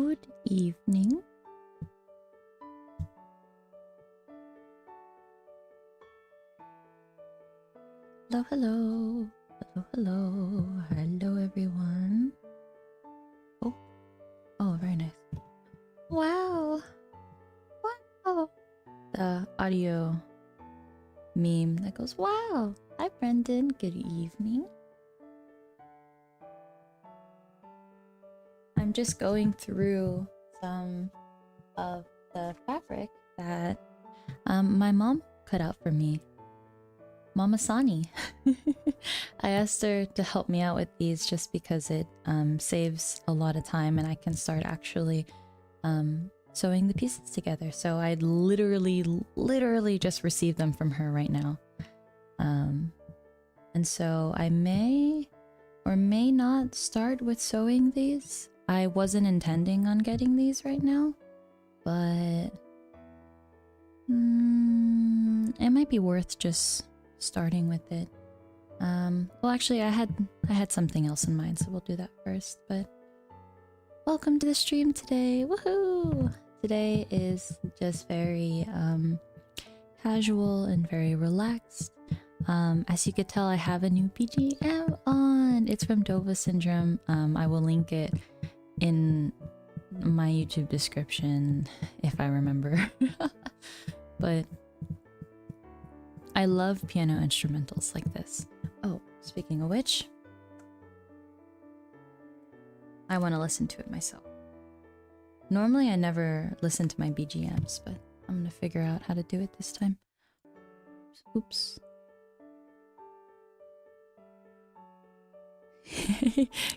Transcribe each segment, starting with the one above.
Good evening. Hello, hello. Hello, hello. Hello, everyone. Oh. Oh, very nice. Wow. Wow. The audio meme that goes, wow. Hi, Brendan. Good evening. I'm just going through some of the fabric that my mom cut out for me. Mama Sani. I asked her to help me out with these just because it saves a lot of time and I can start actually sewing the pieces together. So I'd literally just received them from her right now. And so I may or may not start with sewing these. I wasn't intending on getting these right now, but it might be worth just starting with it. Well, actually, I had something else in mind, so we'll do that first. But welcome to the stream today. Woohoo! Today is just very casual and very relaxed. As you could tell, I have a new BGM on. It's from Dova Syndrome. I will link it in my YouTube description if I remember. But I love piano instrumentals like this. Oh, speaking of which, I want to listen to it myself. Normally I never listen to my BGMs, but I'm gonna figure out how to do it this time. Oops.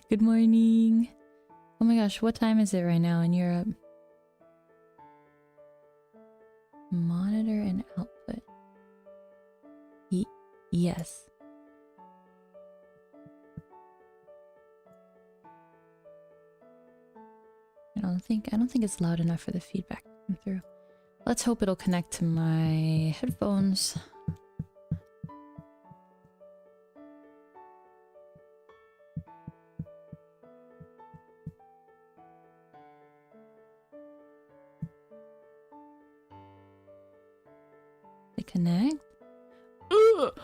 Good morning. Oh my gosh, what time is it right now in Europe? Monitor and output. Yes. I don't think it's loud enough for the feedback to come through. Let's hope it'll connect to my headphones. They connect? Ugh!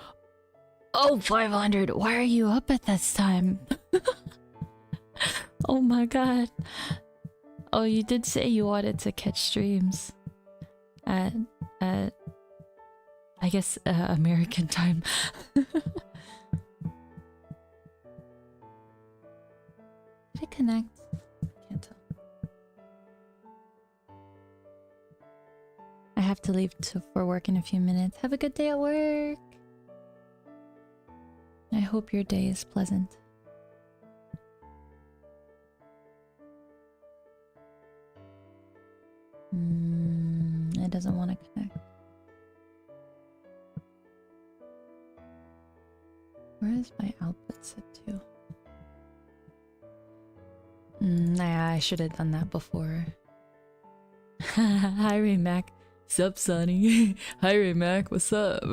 Oh, 500! Why are you up at this time? Oh my god. Oh, you did say you wanted to catch streams at I guess American time. Did it connect? Can't tell. I have to leave for work in a few minutes. Have a good day at work. I hope your day is pleasant. It doesn't want to connect. Where is my output set to? Nah, I should have done that before. Hi, Raymac. Sup, Sonny? Hi, Raymac. What's up?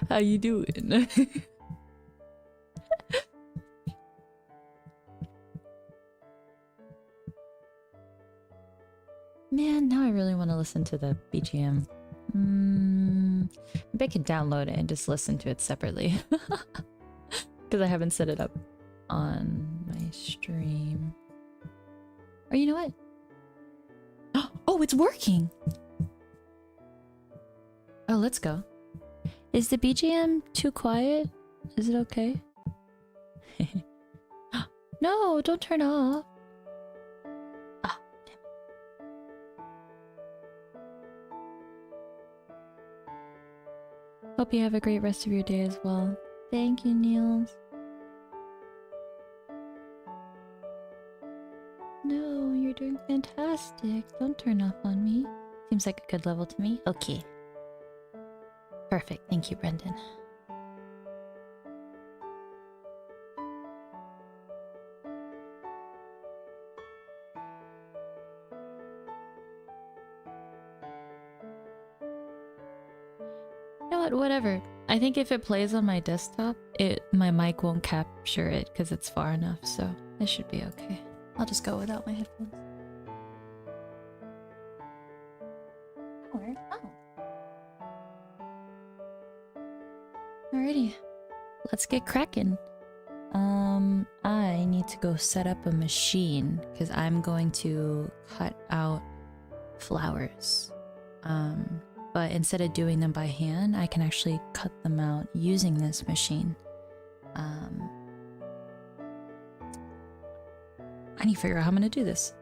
How you doing? Man, now I really want to listen to the BGM. Maybe I could download it and just listen to it separately. Because I haven't set it up on my stream. Or you know what? Oh, it's working! Oh, let's go. Is the BGM too quiet? Is it okay? No, don't turn off. Ah, damn it. Hope you have a great rest of your day as well. Thank you, Niels. No, you're doing fantastic. Don't turn off on me. Seems like a good level to me. Okay. Perfect. Thank you, Brendan. You know what? Whatever. I think if it plays on my desktop, my mic won't capture it because it's far enough, so it should be okay. I'll just go without my headphones. Oh. Alrighty. Let's get cracking. I need to go set up a machine because I'm going to cut out flowers. But instead of doing them by hand, I can actually cut them out using this machine. I need to figure out how I'm gonna do this.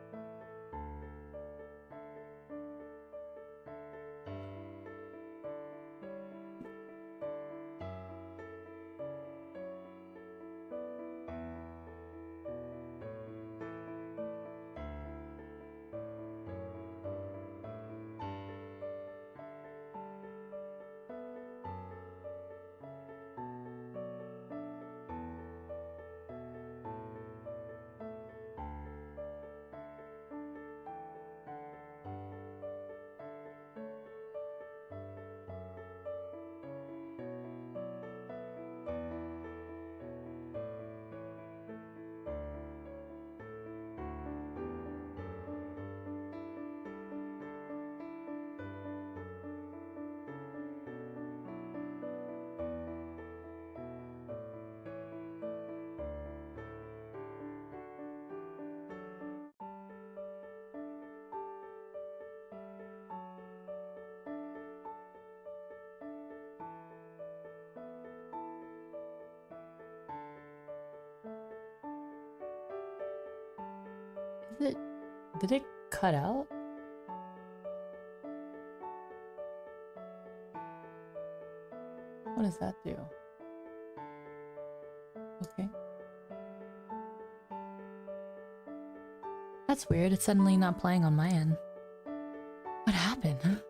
Did it cut out? What does that do? Okay. That's weird. It's suddenly not playing on my end. What happened?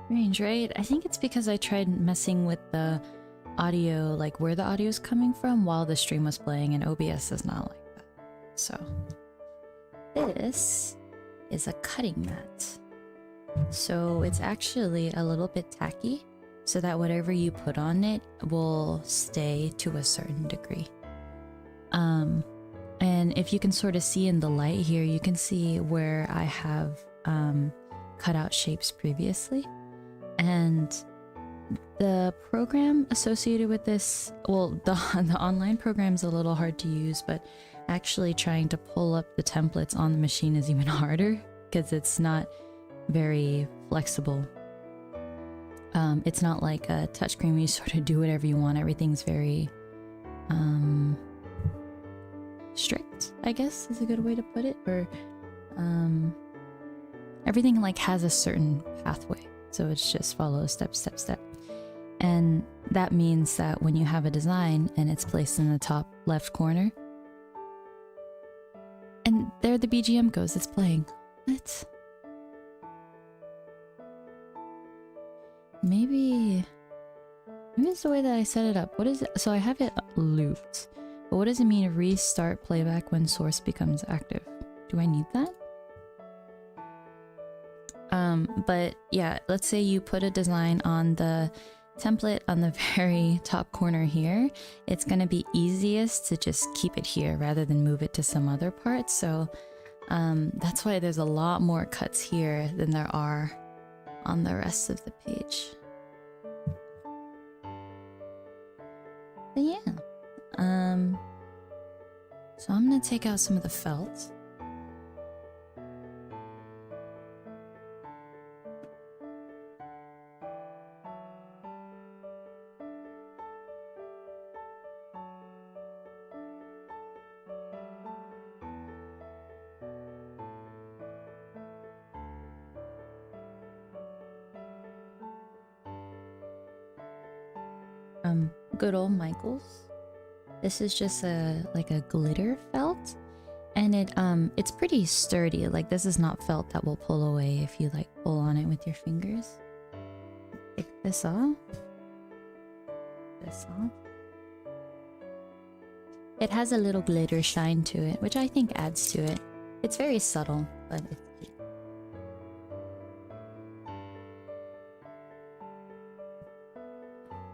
Strange, right? I think it's because I tried messing with the audio, like where the audio is coming from while the stream was playing, and OBS is not like that. So this is a cutting mat. So it's actually a little bit tacky so that whatever you put on it will stay to a certain degree. And if you can sort of see in the light here, you can see where I have cut out shapes previously. And the program associated with this, well, the online program is a little hard to use, but actually trying to pull up the templates on the machine is even harder because it's not very flexible. It's not like a touchscreen where you sort of do whatever you want. Everything's very strict, I guess is a good way to put it. Or everything like has a certain pathway. So it's just follow step, step, step. And that means that when you have a design and it's placed in the top left corner, and there the BGM goes, it's playing. What? Maybe it's the way that I set it up. What is it? So I have it looped. But what does it mean restart playback when source becomes active? Do I need that? But yeah, let's say you put a design on the template on the very top corner here. It's going to be easiest to just keep it here rather than move it to some other part. So that's why there's a lot more cuts here than there are on the rest of the page. But yeah, so I'm going to take out some of the felt. from good old Michael's. This is just like a glitter felt, and it's pretty sturdy. Like, this is not felt that will pull away if you like pull on it with your fingers. Take this off. This off. It has a little glitter shine to it, which I think adds to it. It's very subtle, but it's cute.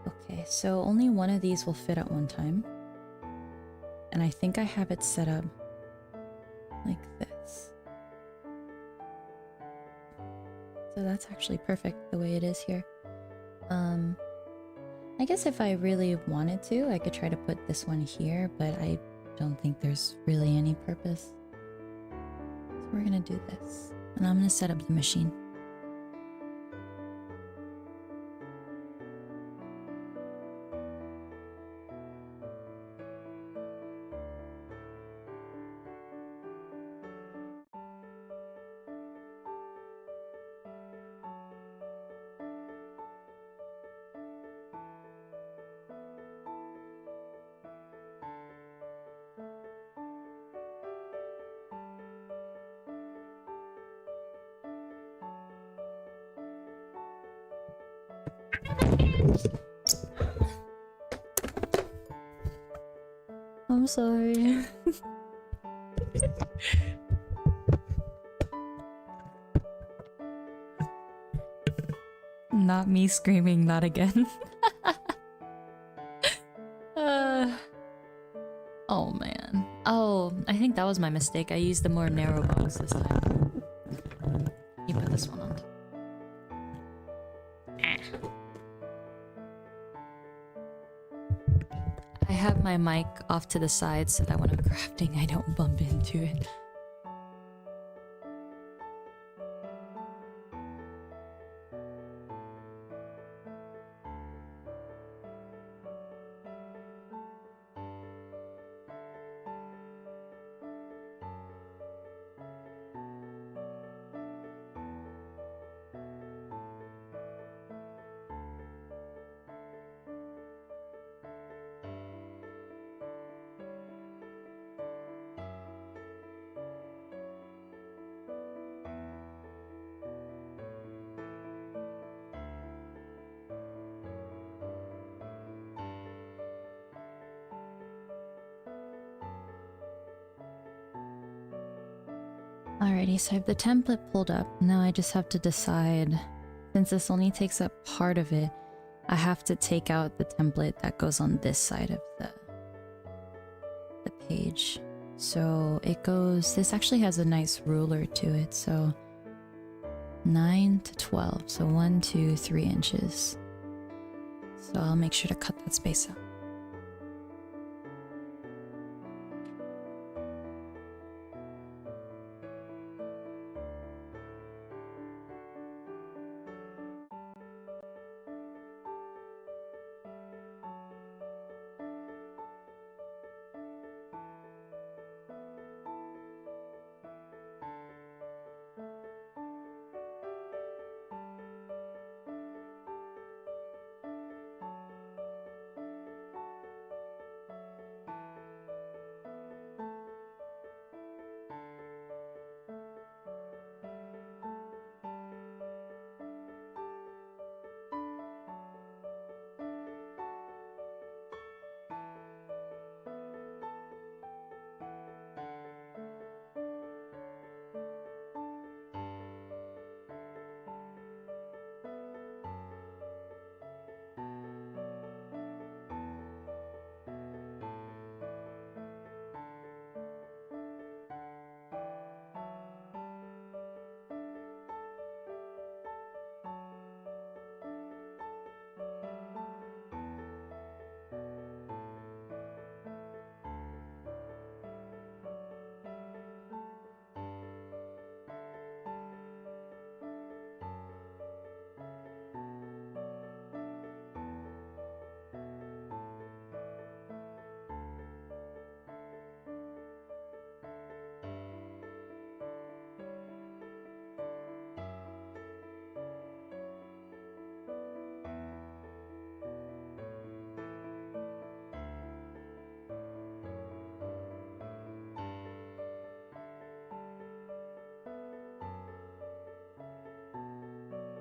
Okay, so only one of these will fit at one time. And I think I have it set up like this. So that's actually perfect the way it is here. I guess if I really wanted to, I could try to put this one here, but I don't think there's really any purpose. So we're gonna do this. And I'm gonna set up the machine. I'm sorry. Not me screaming, not again. Oh man. Oh, I think that was my mistake. I used the more narrow box this time. You put this one on. I have my mic off to the side so that when I'm crafting I don't bump into it. Alrighty, so I have the template pulled up. Now I just have to decide, since this only takes up part of it, I have to take out the template that goes on this side of the page. So it goes, this actually has a nice ruler to it, so 9 to 12, so 1, 2, 3 inches. So I'll make sure to cut that space out.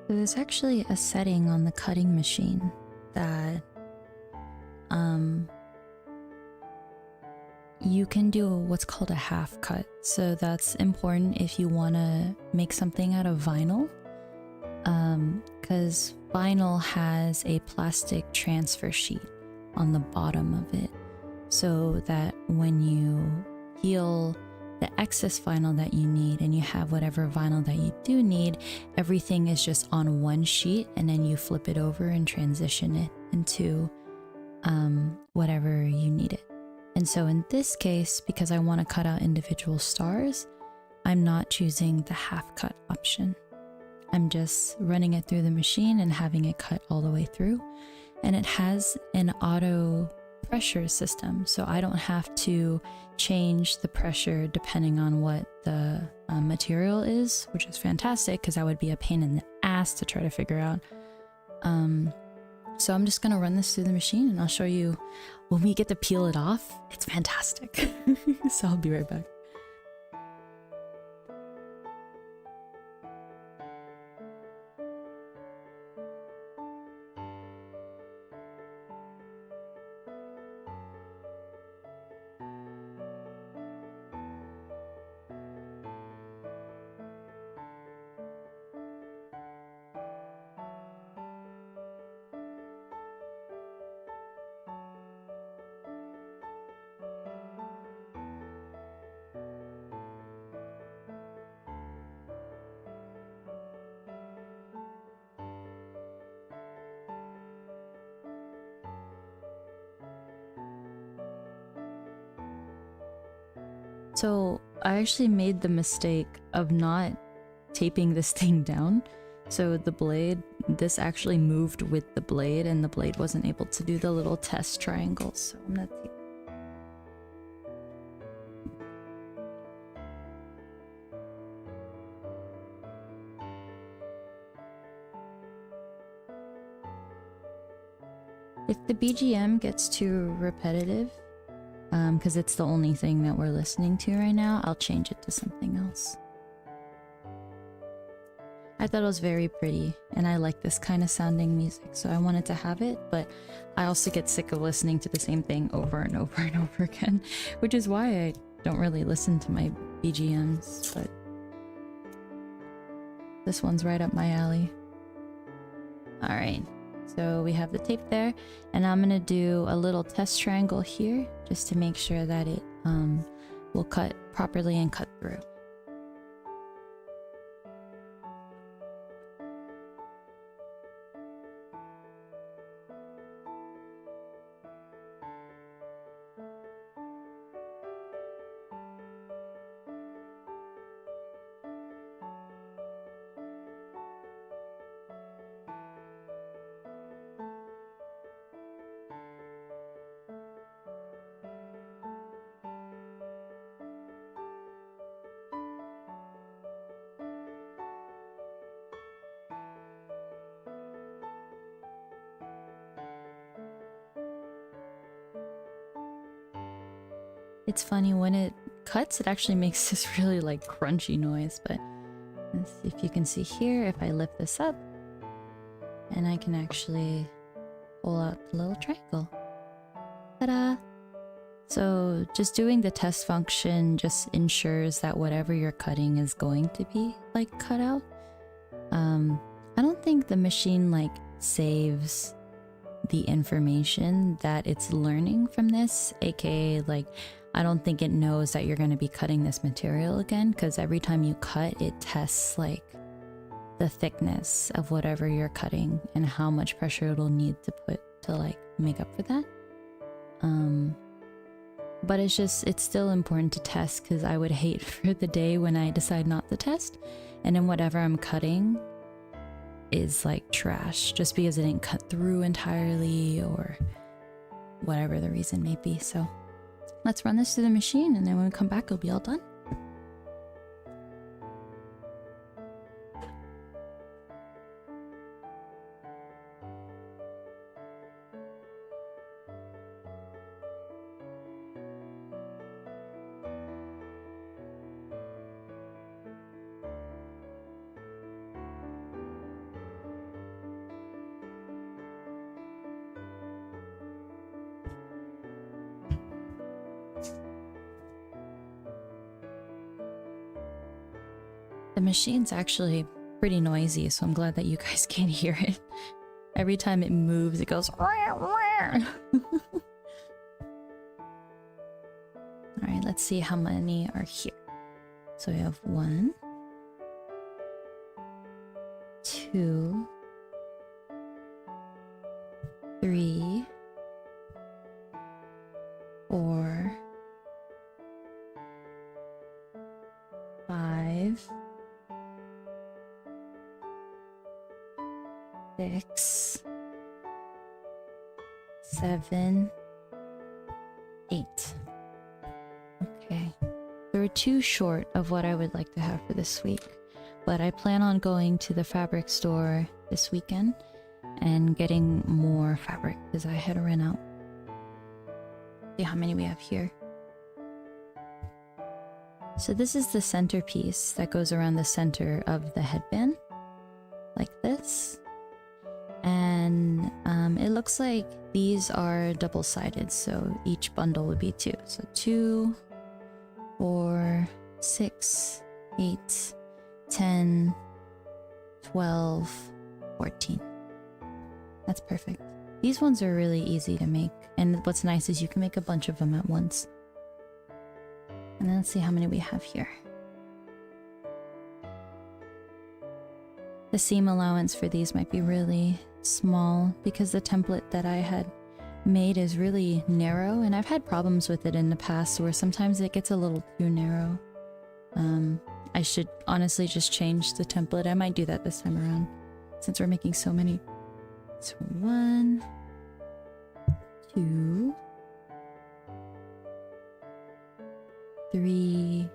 So there's actually a setting on the cutting machine that you can do what's called a half cut. So that's important if you want to make something out of vinyl, because vinyl has a plastic transfer sheet on the bottom of it, so that when you heal the excess vinyl that you need and you have whatever vinyl that you do need, everything is just on one sheet, and then you flip it over and transition it into whatever you need it. And so in this case, because I want to cut out individual stars, I'm not choosing the half cut option. I'm just running it through the machine and having it cut all the way through. And it has an auto pressure system, so I don't have to change the pressure depending on what the material is, which is fantastic because that would be a pain in the ass to try to figure out. So I'm just gonna run this through the machine and I'll show you when we get to peel it off. It's fantastic. So I'll be right back. So I actually made the mistake of not taping this thing down. So the blade, this actually moved with the blade and the blade wasn't able to do the little test triangles. So I'm gonna tape. If the BGM gets too repetitive, because it's the only thing that we're listening to right now, I'll change it to something else. I thought it was very pretty, and I like this kind of sounding music, so I wanted to have it, but I also get sick of listening to the same thing over and over and over again, which is why I don't really listen to my BGMs, but this one's right up my alley. Alright. So we have the tape there, and I'm gonna do a little test triangle here just to make sure that it will cut properly and cut through. It's funny, when it cuts, it actually makes this really like crunchy noise, but let's see if you can see here, if I lift this up, and I can actually pull out the little triangle. Ta-da! So just doing the test function just ensures that whatever you're cutting is going to be like cut out. I don't think the machine like saves the information that it's learning from this, aka like I don't think it knows that you're going to be cutting this material again, because every time you cut, it tests like the thickness of whatever you're cutting and how much pressure it'll need to put to like make up for that. But it's still important to test, because I would hate for the day when I decide not to test and then whatever I'm cutting is like trash just because it didn't cut through entirely or whatever the reason may be. So let's run this through the machine, and then when we come back, it'll be all done. The machine's actually pretty noisy, so I'm glad that you guys can't hear it. Every time it moves, it goes. Alright, let's see how many are here. So we have 1, 2, 3, 4, 5, 6, 7, 8. Okay. There were 2 short of what I would like to have for this week, but I plan on going to the fabric store this weekend and getting more fabric because I had to run out. See how many we have here. So this is the centerpiece that goes around the center of the headband, like this. And it looks like these are double-sided, so each bundle would be 2. So 2, 4, 6, 8, 10, 12, 14. That's perfect. These ones are really easy to make, and what's nice is you can make a bunch of them at once. And then let's see how many we have here. The seam allowance for these might be really small because the template that I had made is really narrow, and I've had problems with it in the past where sometimes it gets a little too narrow. I should honestly just change the template. I might do that this time around since we're making so many. So 1, 2, 3,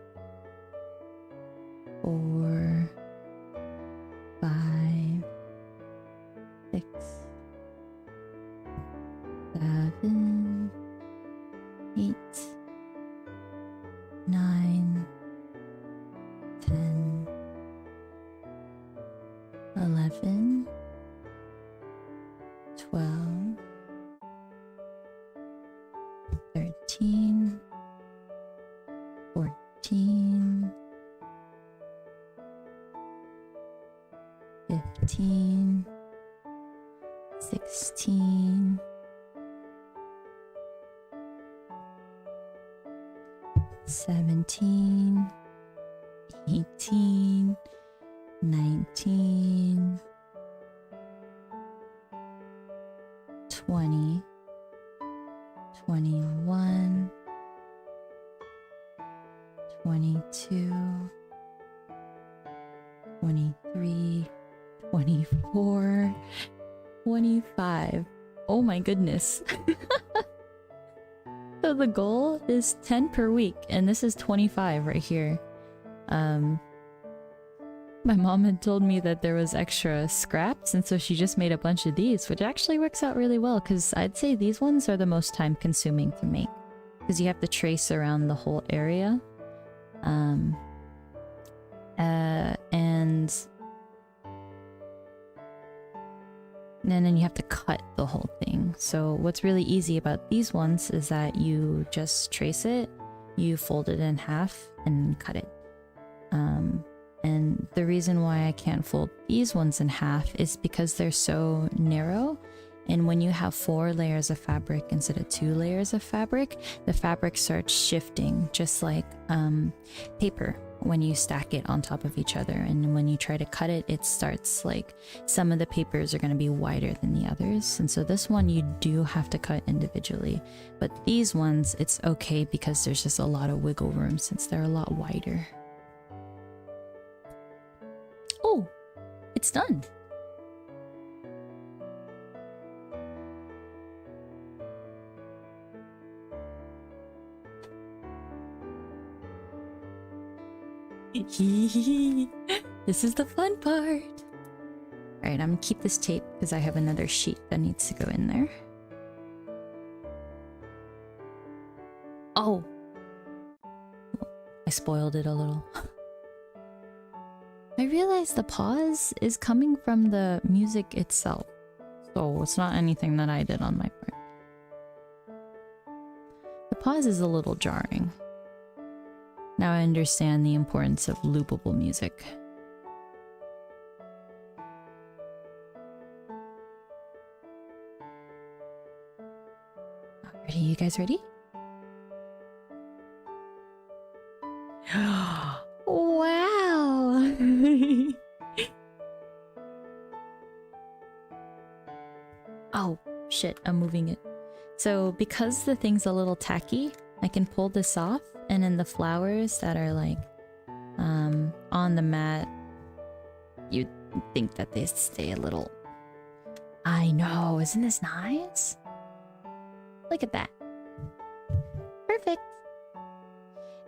4, 5, 6, 7, 8, 9, 10, 11, 12, 13, 14, 15, 16, 17, 18, 19, 20, 21, 22, 23, 24, 25. Oh my goodness. So the goal is 10 per week, and this is 25 right here. My mom had told me that there was extra scraps, and so she just made a bunch of these, which actually works out really well because I'd say these ones are the most time consuming to make because you have to trace around the whole area. And then you have to cut the whole thing. So what's really easy about these ones is that you just trace it, you fold it in half and cut it. And the reason why I can't fold these ones in half is because they're so narrow. And when you have 4 layers of fabric instead of 2 layers of fabric, the fabric starts shifting just like paper when you stack it on top of each other. And when you try to cut it, it starts like some of the papers are going to be wider than the others. And so this one you do have to cut individually. But these ones, it's okay because there's just a lot of wiggle room since they're a lot wider. Oh, it's done. This is the fun part. Alright, I'm gonna keep this tape because I have another sheet that needs to go in there. Oh! I spoiled it a little. I realized the pause is coming from the music itself. So it's not anything that I did on my part. The pause is a little jarring. Now I understand the importance of loopable music. guys ready? Wow! Oh, shit, I'm moving it. So because the thing's a little tacky, I can pull this off, and then the flowers that are like on the mat, you'd think that they stay a little... I know, isn't this nice? Look at that. Perfect.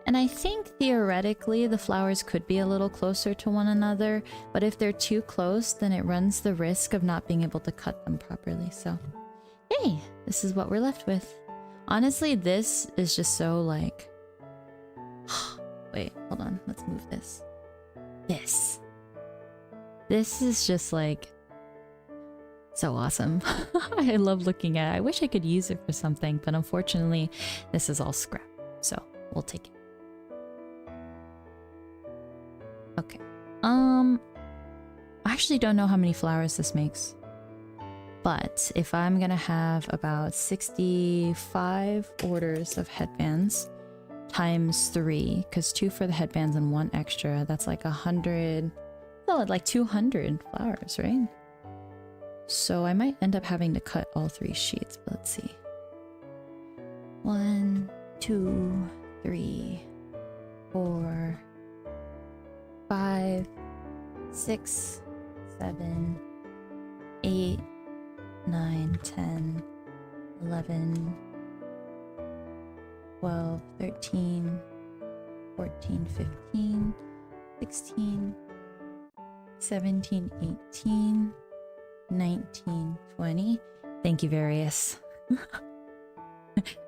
And I think theoretically the flowers could be a little closer to one another, but if they're too close, then it runs the risk of not being able to cut them properly. So, yay! This is what we're left with. Honestly, this is just so like... Wait, hold on. Let's move this. This is just like... so awesome. I love looking at it. I wish I could use it for something, but unfortunately, this is all scrap. So, we'll take it. Okay. I actually don't know how many flowers this makes. But if I'm gonna have about 65 orders of headbands times 3, because 2 for the headbands and 1 extra, that's like 100, oh, like 200 flowers, right? So I might end up having to cut all 3 sheets, but let's see. 1, 2, 3, 4, 5, 6, 7, 8, 9, 10, 11, 12, 13, 14, 15, 16, 17, 18, 19, 20. Thank you, Various.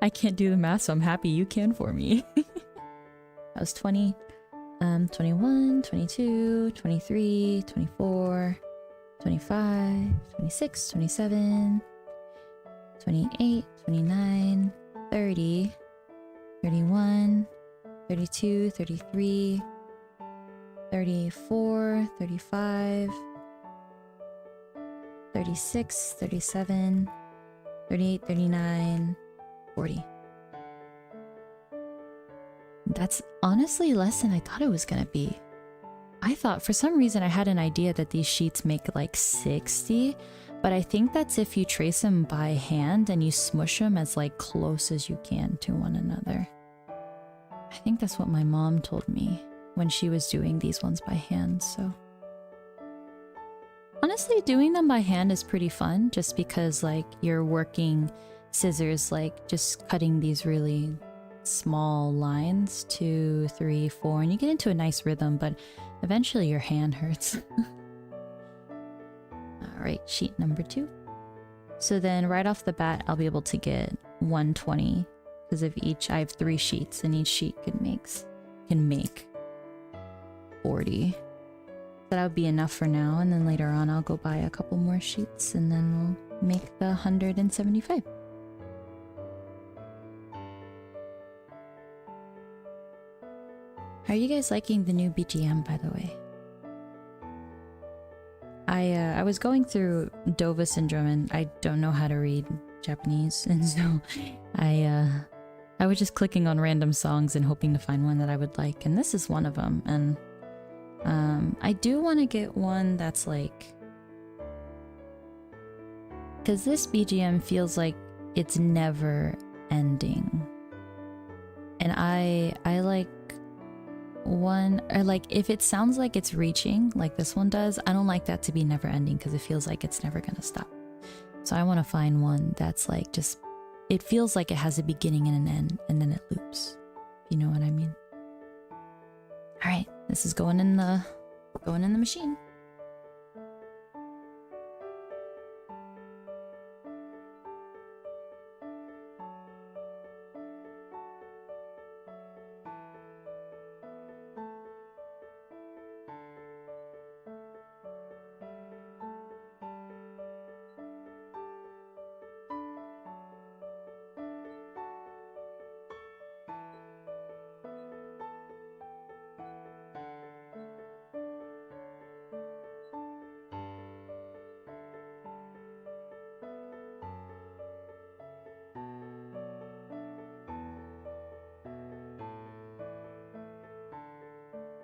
I can't do the math, so I'm happy you can for me. That was 20, 21, 22, 23, 24, 25, 26, 27, 28, 29, 30, 31, 32, 33, 34, 35, 36, 37, 38, 39, 40. That's honestly less than I thought it was gonna be. I thought, for some reason, I had an idea that these sheets make like 60, but I think that's if you trace them by hand and you smush them as like close as you can to one another. I think that's what my mom told me when she was doing these ones by hand, so. Honestly, doing them by hand is pretty fun, just because like you're working scissors, like just cutting these really small lines, 2, 3, 4, and you get into a nice rhythm, but eventually your hand hurts. Alright, sheet number 2. So then right off the bat, I'll be able to get 120, because of each, I have 3 sheets, and each sheet can make 40. That would be enough for now, and then later on I'll go buy a couple more sheets, and then we'll make the 175. How are you guys liking the new BGM, by the way? I was going through Dova Syndrome, and I don't know how to read Japanese, and so I was just clicking on random songs and hoping to find one that I would like, and this is one of them. And I do want to get one that's like, because this BGM feels like it's never ending, and I like one, or like if it sounds like it's reaching like this one does, I don't like that to be never ending, because it feels like it's never gonna stop. So I want to find one that's like just, it feels like it has a beginning and an end, and then it loops, if you know what I mean. All right, this is going in the machine.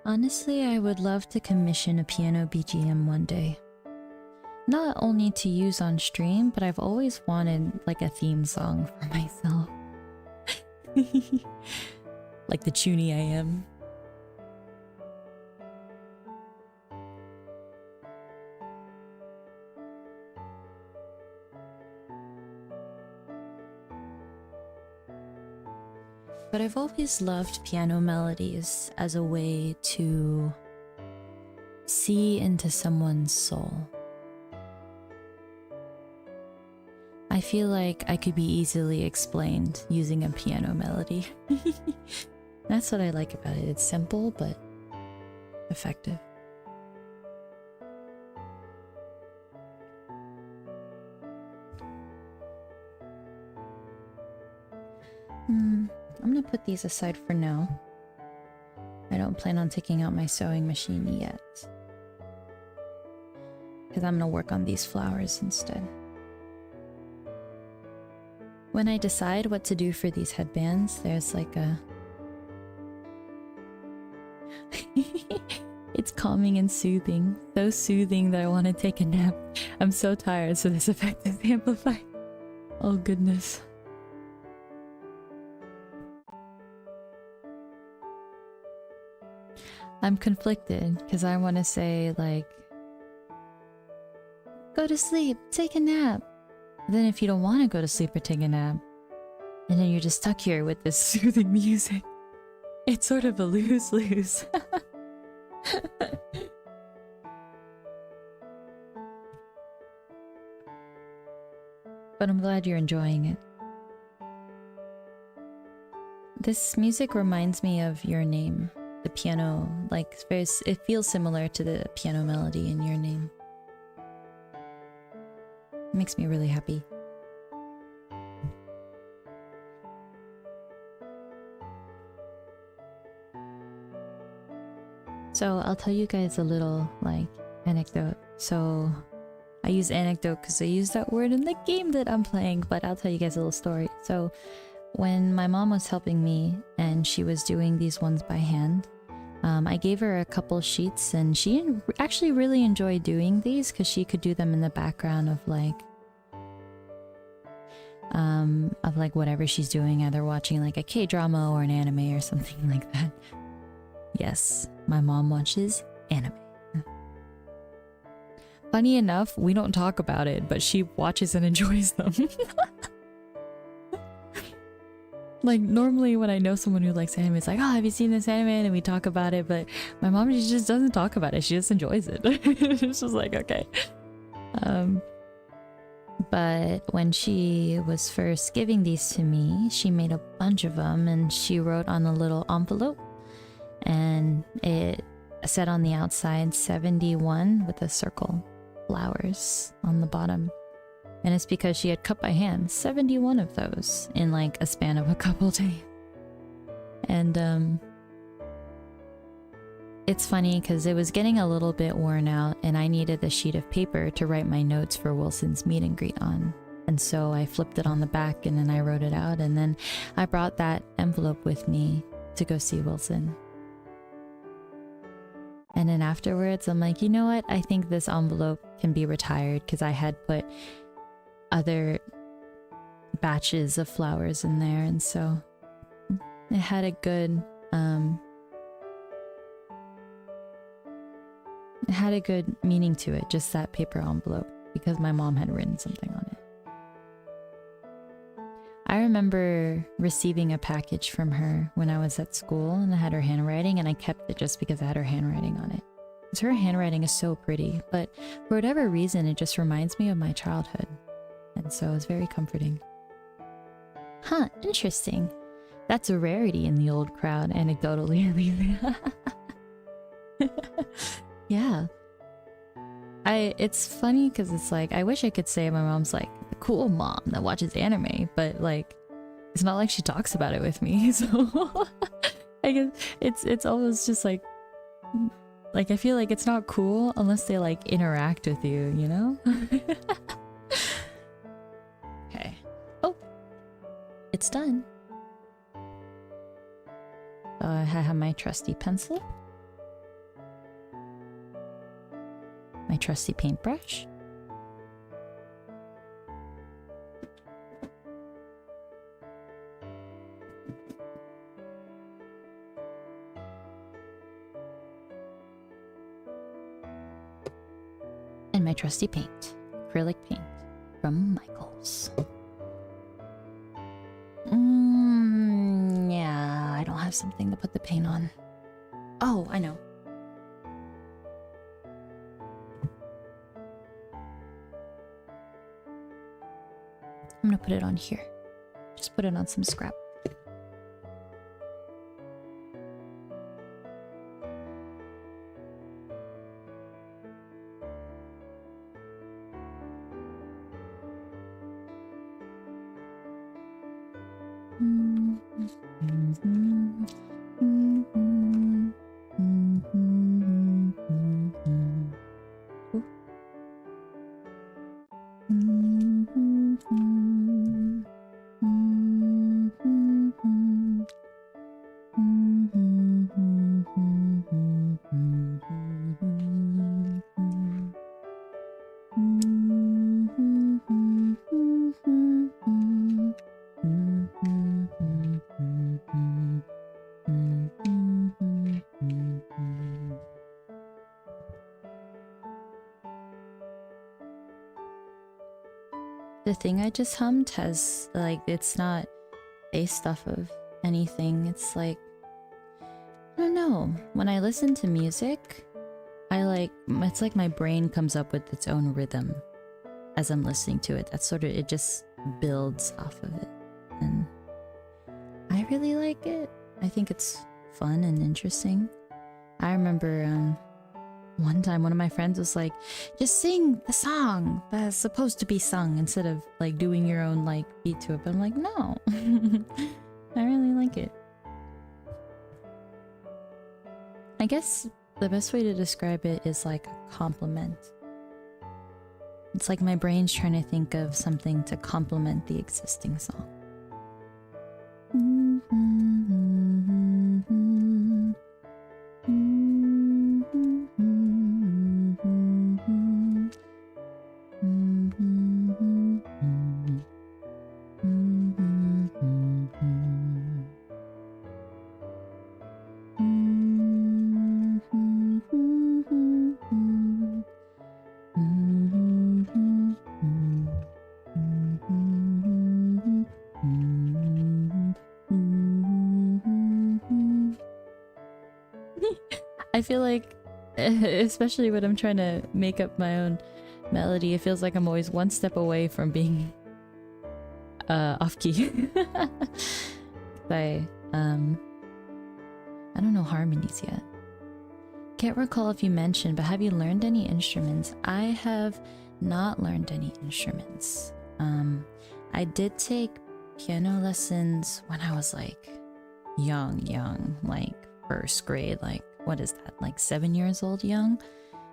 Honestly, I would love to commission a piano BGM one day. Not only to use on stream, but I've always wanted like a theme song for myself. Like the Chuny I am. But I've always loved piano melodies as a way to see into someone's soul. I feel like I could be easily explained using a piano melody. That's what I like about it. It's simple, but effective. I'm gonna put these aside for now. I don't plan on taking out my sewing machine yet, because I'm gonna work on these flowers instead. When I decide what to do for these headbands, there's like a... It's calming and soothing. So soothing that I want to take a nap. I'm so tired, so this effect is amplified. Oh goodness. I'm conflicted because I want to say like, go to sleep, take a nap. Then if you don't want to go to sleep or take a nap, and then you're just stuck here with this soothing music, it's sort of a lose-lose. But I'm glad you're enjoying it. This music reminds me of Your Name. The piano, like, it feels similar to the piano melody in Your Name. It makes me really happy. So I'll tell you guys a little, like, anecdote. So I use anecdote because I use that word in the game that I'm playing, but I'll tell you guys a little story. So when my mom was helping me and she was doing these ones by hand, I gave her a couple sheets and she actually really enjoyed doing these because she could do them in the background of like whatever she's doing, either watching like a K-drama or an anime or something like that. Yes, my mom watches anime. Funny enough, we don't talk about it, but she watches and enjoys them. Like, normally when I know someone who likes anime, it's like, oh, have you seen this anime? And we talk about it, but my mom, she just doesn't talk about it. She just enjoys it. It's just like, okay. But when she was first giving these to me, she made a bunch of them and she wrote on a little envelope. And it said on the outside, 71 with a circle, flowers on the bottom. And it's because she had cut by hand 71 of those in like a span of a couple days. And it's funny because it was getting a little bit worn out and I needed a sheet of paper to write my notes for Wilson's meet and greet on. And so I flipped it on the back and then I wrote it out, and then I brought that envelope with me to go see Wilson. And then afterwards I'm like, you know what? I think this envelope can be retired because I had put other batches of flowers in there, and so it had a good meaning to it, just that paper envelope, because my mom had written something on it. I remember receiving a package from her when I was at school and it had her handwriting, and I kept it just because it had her handwriting on it. Because her handwriting is so pretty, but for whatever reason it just reminds me of my childhood. And so it's very comforting. Huh, interesting. That's a rarity in the old crowd, anecdotally at least. Yeah. It's funny because it's like, I wish I could say my mom's like the cool mom that watches anime, but like, it's not like she talks about it with me, so I guess it's almost just like I feel like it's not cool unless they like interact with you, you know? Okay. Oh, it's done. I have my trusty pencil. trusty paintbrush. And my trusty paint, acrylic paint from Michaels. Yeah, I don't have something to put the paint on. Oh, I know. I'm gonna put it on here. Just put it on some scrap. The thing I just hummed has, like, it's not based off of anything. It's like, I don't know. When I listen to music, it's like my brain comes up with its own rhythm as I'm listening to it. That's sort of, it just builds off of it. And I really like it. I think it's fun and interesting. I remember, one time one of my friends was like, just sing the song that's supposed to be sung instead of like doing your own like beat to it. But I'm like, no. I really like it. I guess the best way to describe it is like a compliment. It's like my brain's trying to think of something to complement the existing song. I feel like, especially when I'm trying to make up my own melody, it feels like I'm always one step away from being off key. I don't know harmonies yet. Can't recall if you mentioned, but have you learned any instruments? I have not learned any instruments. I did take piano lessons when I was like young, like first grade, like what is that, like 7 years old young?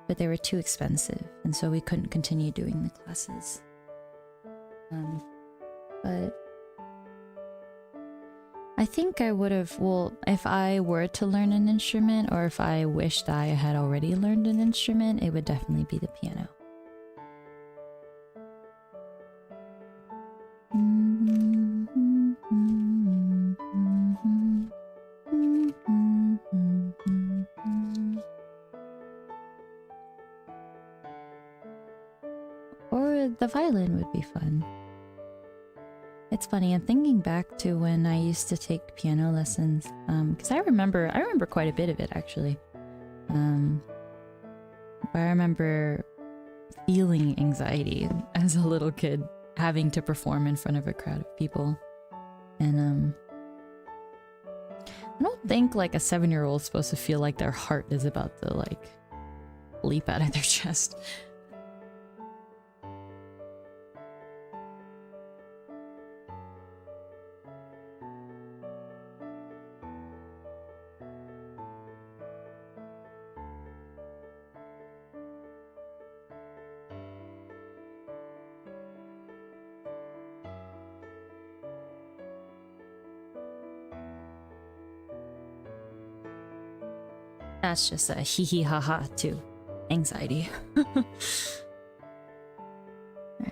But they were too expensive, and so we couldn't continue doing the classes. But I think I would have, well, if I were to learn an instrument, or if I wished I had already learned an instrument, it would definitely be the piano. Or the violin would be fun. It's funny, I'm thinking back to when I used to take piano lessons, because I remember quite a bit of it actually. But I remember feeling anxiety as a little kid, having to perform in front of a crowd of people. And I don't think like a 7-year-old is supposed to feel like their heart is about to like leap out of their chest. That's just a hee hee ha ha too. anxiety.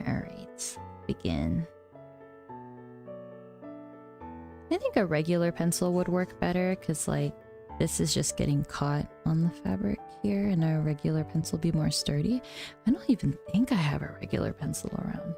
Alright, begin. I think a regular pencil would work better because, like, this is just getting caught on the fabric here, and a regular pencil would be more sturdy. I don't even think I have a regular pencil around.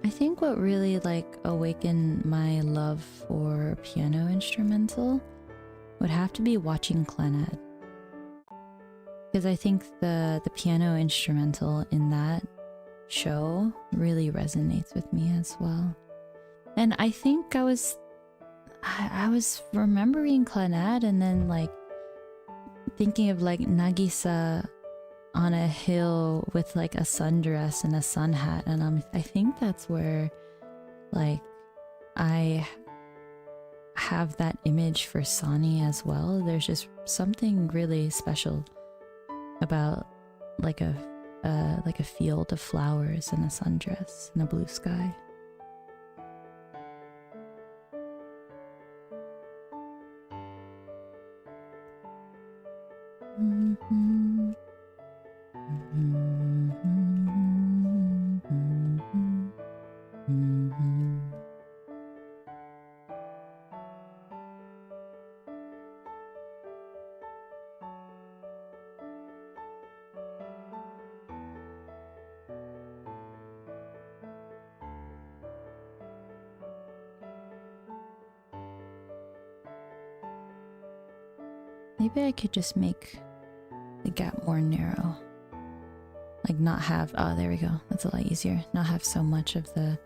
I think what really like awakened my love for piano instrumental would have to be watching Clannad. Because I think the piano instrumental in that show really resonates with me as well. And I think I was remembering Clannad and then like thinking of like Nagisa on a hill with like a sundress and a sun hat, and I think that's where like I have that image for Soni as well. There's just something really special about like a field of flowers and a sundress and a blue sky. Maybe I could just make the gap more narrow. Like not have, oh, there we go. That's a lot easier. Not have so much of the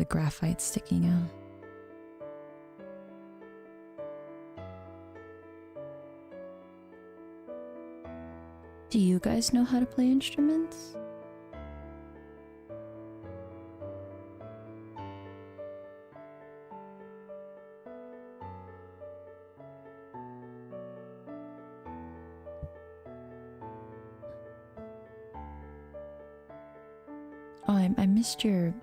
graphite sticking out. Do you guys know how to play instruments? Oh, I missed your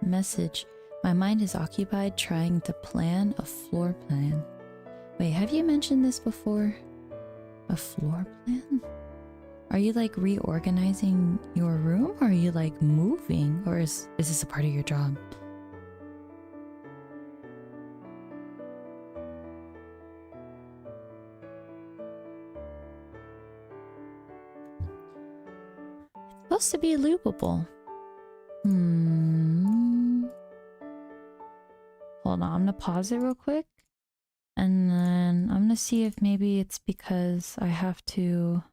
message. My mind is occupied trying to plan a floor plan. Wait, have you mentioned this before? A floor plan? Are you like reorganizing your room? Or are you like moving? Or is this a part of your job? It's supposed to be loopable. Hold on, I'm gonna pause it real quick. And then I'm gonna see if maybe it's because I have to...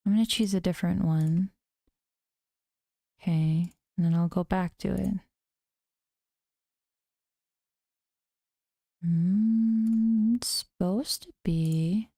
I'm gonna choose a different one. Okay, and then I'll go back to it. It's supposed to be...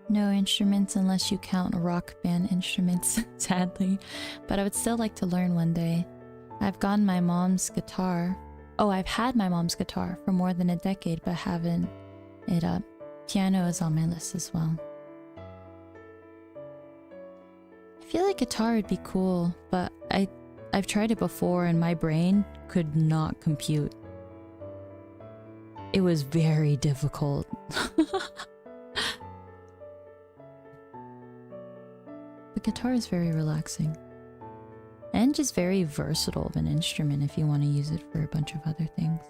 No instruments unless you count rock band instruments, sadly. But I would still like to learn one day. I've gotten my mom's guitar. Oh, I've had my mom's guitar for more than a decade, but haven't it up. Piano is on my list as well. feel like guitar would be cool, but I've tried it before and my brain could not compute. It was very difficult. The guitar is very relaxing. And just very versatile of an instrument if you want to use it for a bunch of other things.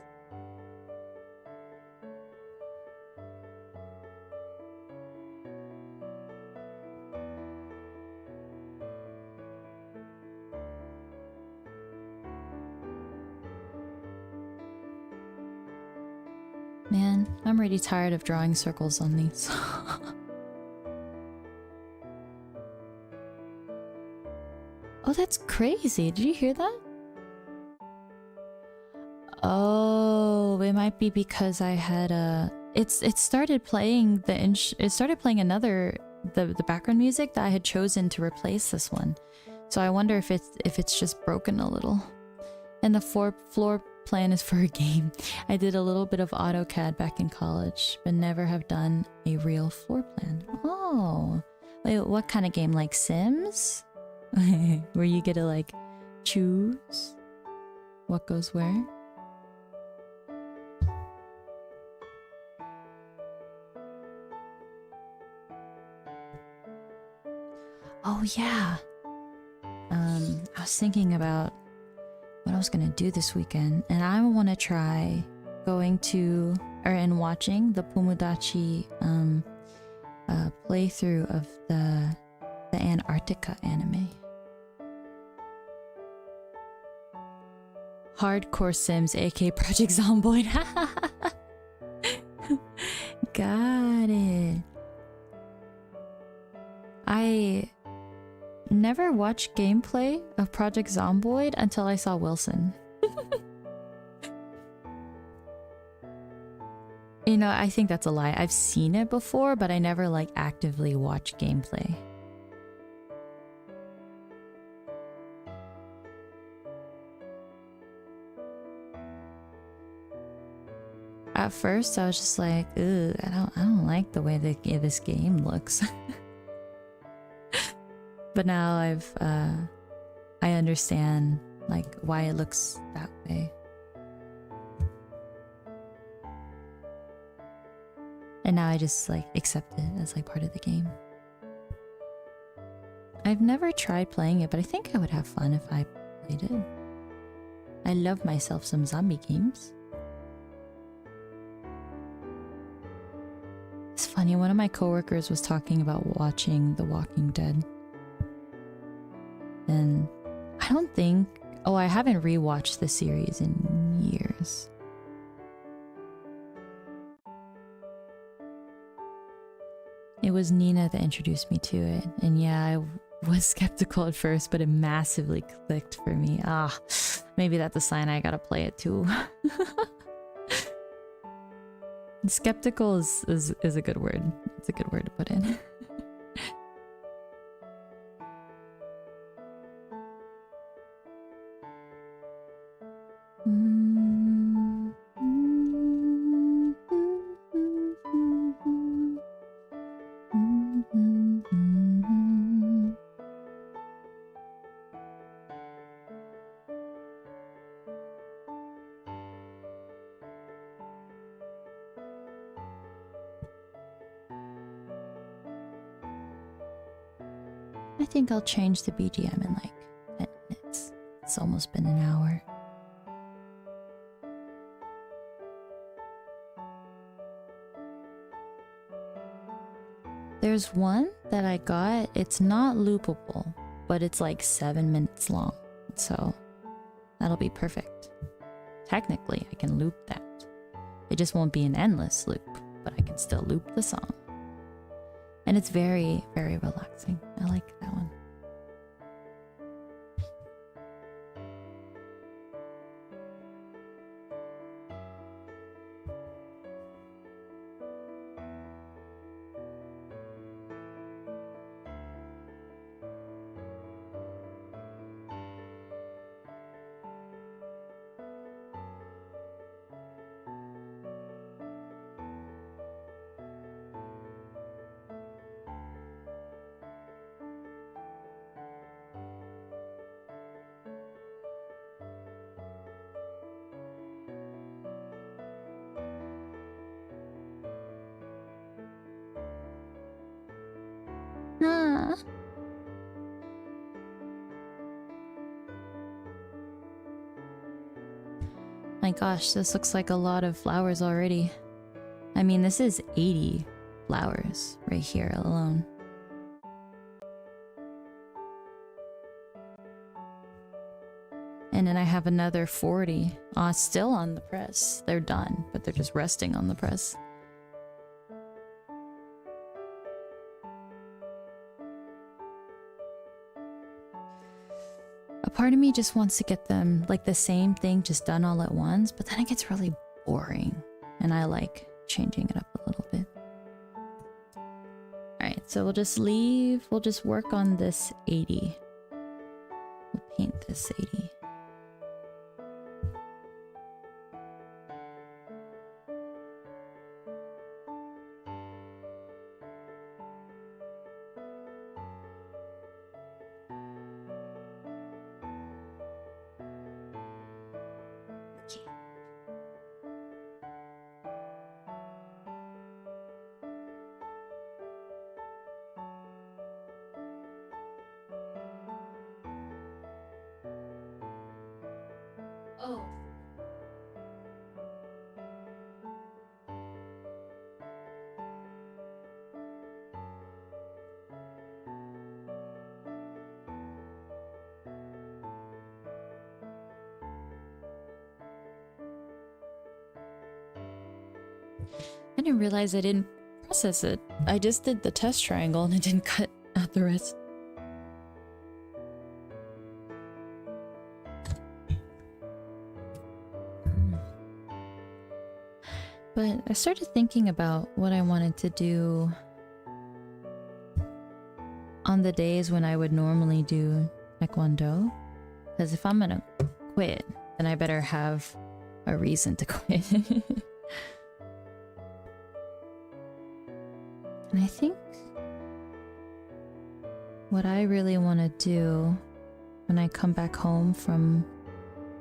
Man, I'm already tired of drawing circles on these. Oh, that's crazy. Did you hear that? Oh, it might be because I had it started playing it started playing another the background music that I had chosen to replace this one. So I wonder if it's just broken a little. And the floor plan is for a game. I did a little bit of AutoCAD back in college, but never have done a real floor plan. Oh, wait, what kind of game? Like Sims? Where you get to like choose what goes where? Oh yeah. I was thinking about what I was gonna do this weekend, and I want to try going to and watching the Pumudachi playthrough of the Antarctica anime. Hardcore Sims, aka Project Zomboid. Got it. I never watched gameplay of Project Zomboid until I saw Wilson. You know, I think that's a lie. I've seen it before, but I never like actively watched gameplay. At first, I was just like, "Ugh, I don't like the way that this game looks." But now I understand like why it looks that way. And now I just like accept it as like part of the game. I've never tried playing it, but I think I would have fun if I played it. I love myself some zombie games. It's funny, one of my coworkers was talking about watching The Walking Dead. And I don't think... Oh, I haven't rewatched the series in years. It was Nina that introduced me to it. And yeah, I was skeptical at first, but it massively clicked for me. Ah, maybe that's a sign I gotta play it too. Skeptical is a good word. It's a good word to put in. I think I'll change the BGM in like 10 minutes. It's almost been an hour. There's one that I got. It's not loopable, but it's like 7 minutes long. So that'll be perfect. Technically, I can loop that. It just won't be an endless loop, but I can still loop the song. And it's very, very relaxing. I like that one. My gosh, this looks like a lot of flowers already. I mean, this is 80 flowers right here alone. And then I have another 40 still on the press. They're done, but they're just resting on the press. A part of me just wants to get them like the same thing just done all at once, but then it gets really boring and I like changing it up a little bit. Alright, so we'll just work on this 80. We'll paint this 80. Oh. I didn't realize I didn't process it. I just did the test triangle and it didn't cut out the rest. But I started thinking about what I wanted to do on the days when I would normally do Taekwondo. Because if I'm gonna quit, then I better have a reason to quit. And I think what I really want to do when I come back home from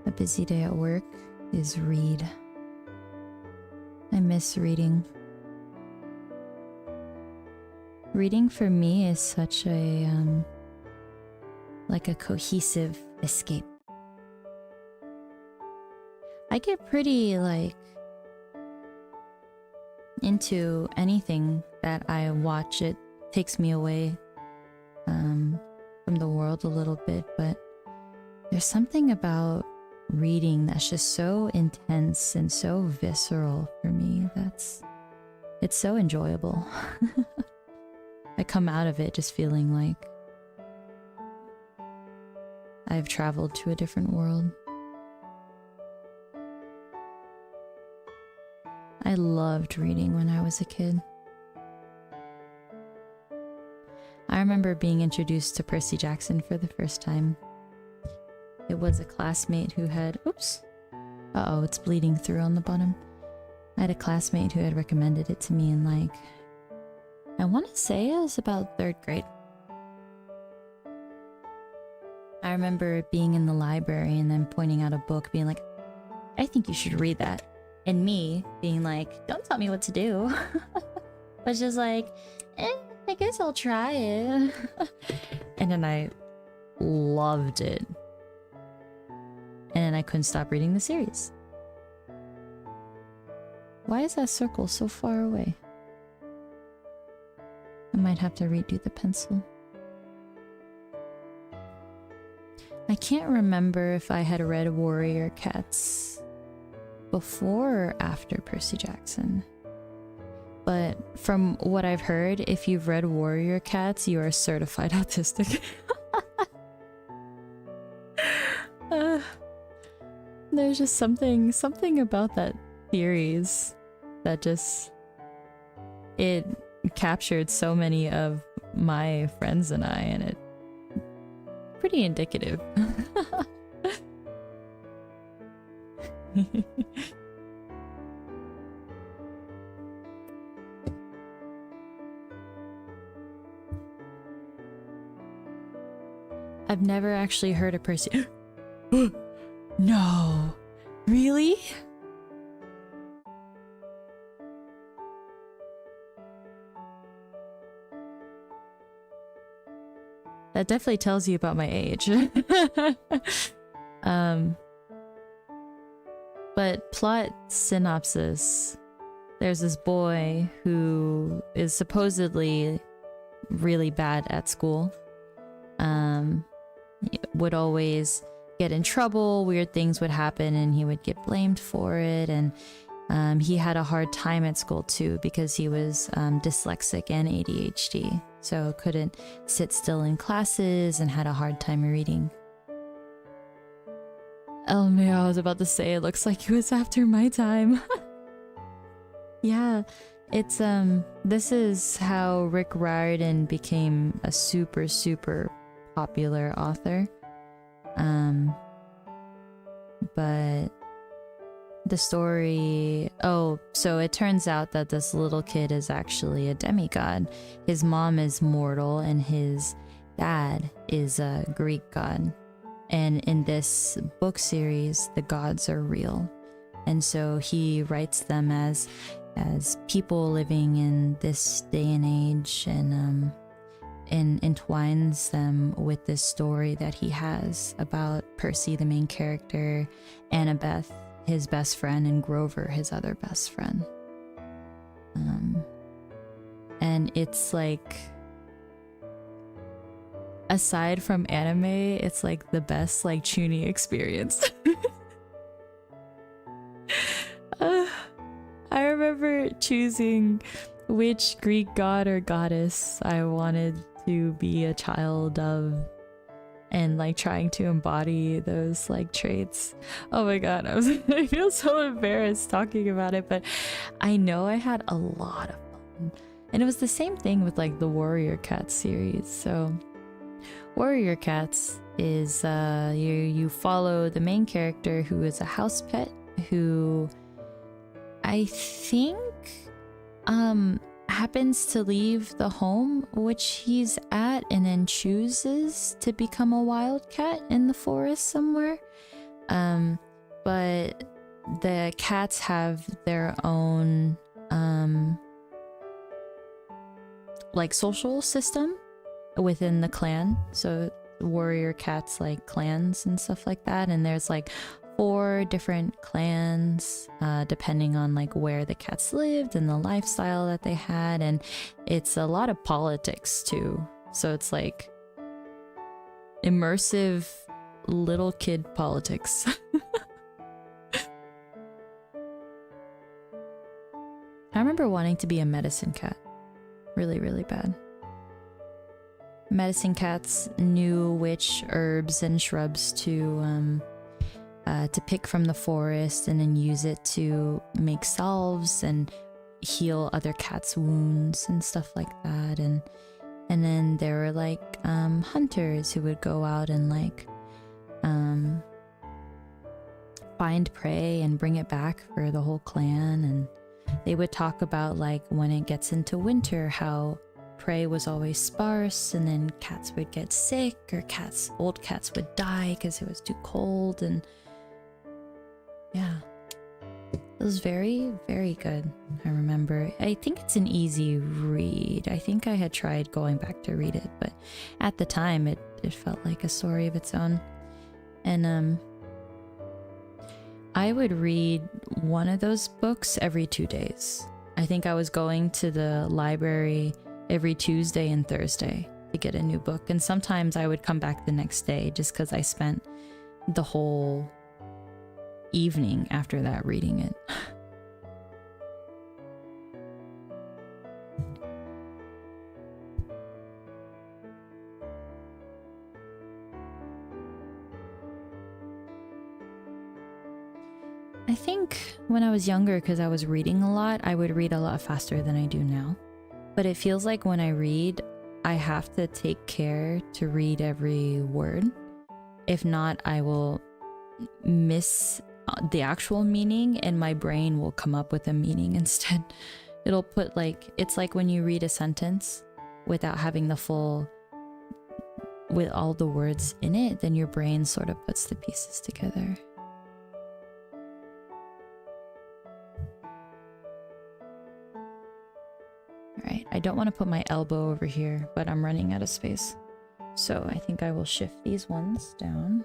a busy day at work is read. I miss reading. Reading for me is such a like a cohesive escape. I get pretty like into anything that I watch. It takes me away from the world a little bit, but there's something about reading that's just so intense and so visceral for me. It's so enjoyable. I come out of it just feeling like I've traveled to a different world. I loved reading when I was a kid. I remember being introduced to Percy Jackson for the first time. It was a classmate who had, oops, uh-oh, it's bleeding through on the bottom. I had a classmate who had recommended it to me in like, I want to say it was about 3rd grade. I remember being in the library and then pointing out a book, being like, I think you should read that. And me being like, don't tell me what to do. But just like, I guess I'll try it. And then I loved it. And then I couldn't stop reading the series. Why is that circle so far away? I might have to redo the pencil. I can't remember if I had read Warrior Cats before or after Percy Jackson. But from what I've heard, if you've read Warrior Cats, you are certified autistic. There's just something about that series that just, it captured so many of my friends and I, and it pretty indicative. I've never actually heard a person. No, really? That definitely tells you about my age. But plot synopsis. There's this boy who is supposedly really bad at school. Would always get in trouble, weird things would happen, and he would get blamed for it. And he had a hard time at school too because he was dyslexic and ADHD, so couldn't sit still in classes and had a hard time reading. Oh man, I was about to say it looks like it was after my time. Yeah, it's this is how Rick Riordan became a super popular author. But the story, so it turns out that this little kid is actually a demigod. His mom is mortal and his dad is a Greek god. And in this book series, the gods are real. And so he writes them as people living in this day and age, and entwines them with this story that he has about Percy, the main character, Annabeth, his best friend, and Grover, his other best friend. And it's like, aside from anime, it's like the best like Chuny experience. I remember choosing which Greek god or goddess I wanted to be a child of, and like trying to embody those like traits. Oh my god, I feel so embarrassed talking about it, but I know I had a lot of fun. And it was the same thing with like the Warrior Cats series. So Warrior Cats is you follow the main character, who is a house pet, who I think happens to leave the home which he's at and then chooses to become a wildcat in the forest somewhere. But the cats have their own like social system within the clan. So warrior cats like clans and stuff like that, and there's like 4 different clans depending on like where the cats lived and the lifestyle that they had, and it's a lot of politics too. So it's like immersive little kid politics. I remember wanting to be a medicine cat really bad. Medicine cats knew which herbs and shrubs to pick from the forest and then use it to make salves and heal other cats' wounds and stuff like that. And then there were like hunters who would go out and like find prey and bring it back for the whole clan. And they would talk about like when it gets into winter, how prey was always sparse, and then cats would get sick, or old cats would die because it was too cold. And yeah, it was very good. I remember, I think it's an easy read. I think I had tried going back to read it, but at the time it felt like a story of its own. And I would read one of those books every 2 days. I think I was going to the library every Tuesday and Thursday to get a new book, and sometimes I would come back the next day just because I spent the whole evening after that reading it. I think when I was younger, because I was reading a lot, I would read a lot faster than I do now. But it feels like when I read, I have to take care to read every word. If not, I will miss the actual meaning and my brain will come up with a meaning instead. It'll put like, it's like when you read a sentence without having the full, with all the words in it, then your brain sort of puts the pieces together. Alright, I don't want to put my elbow over here, but I'm running out of space. So I think I will shift these ones down.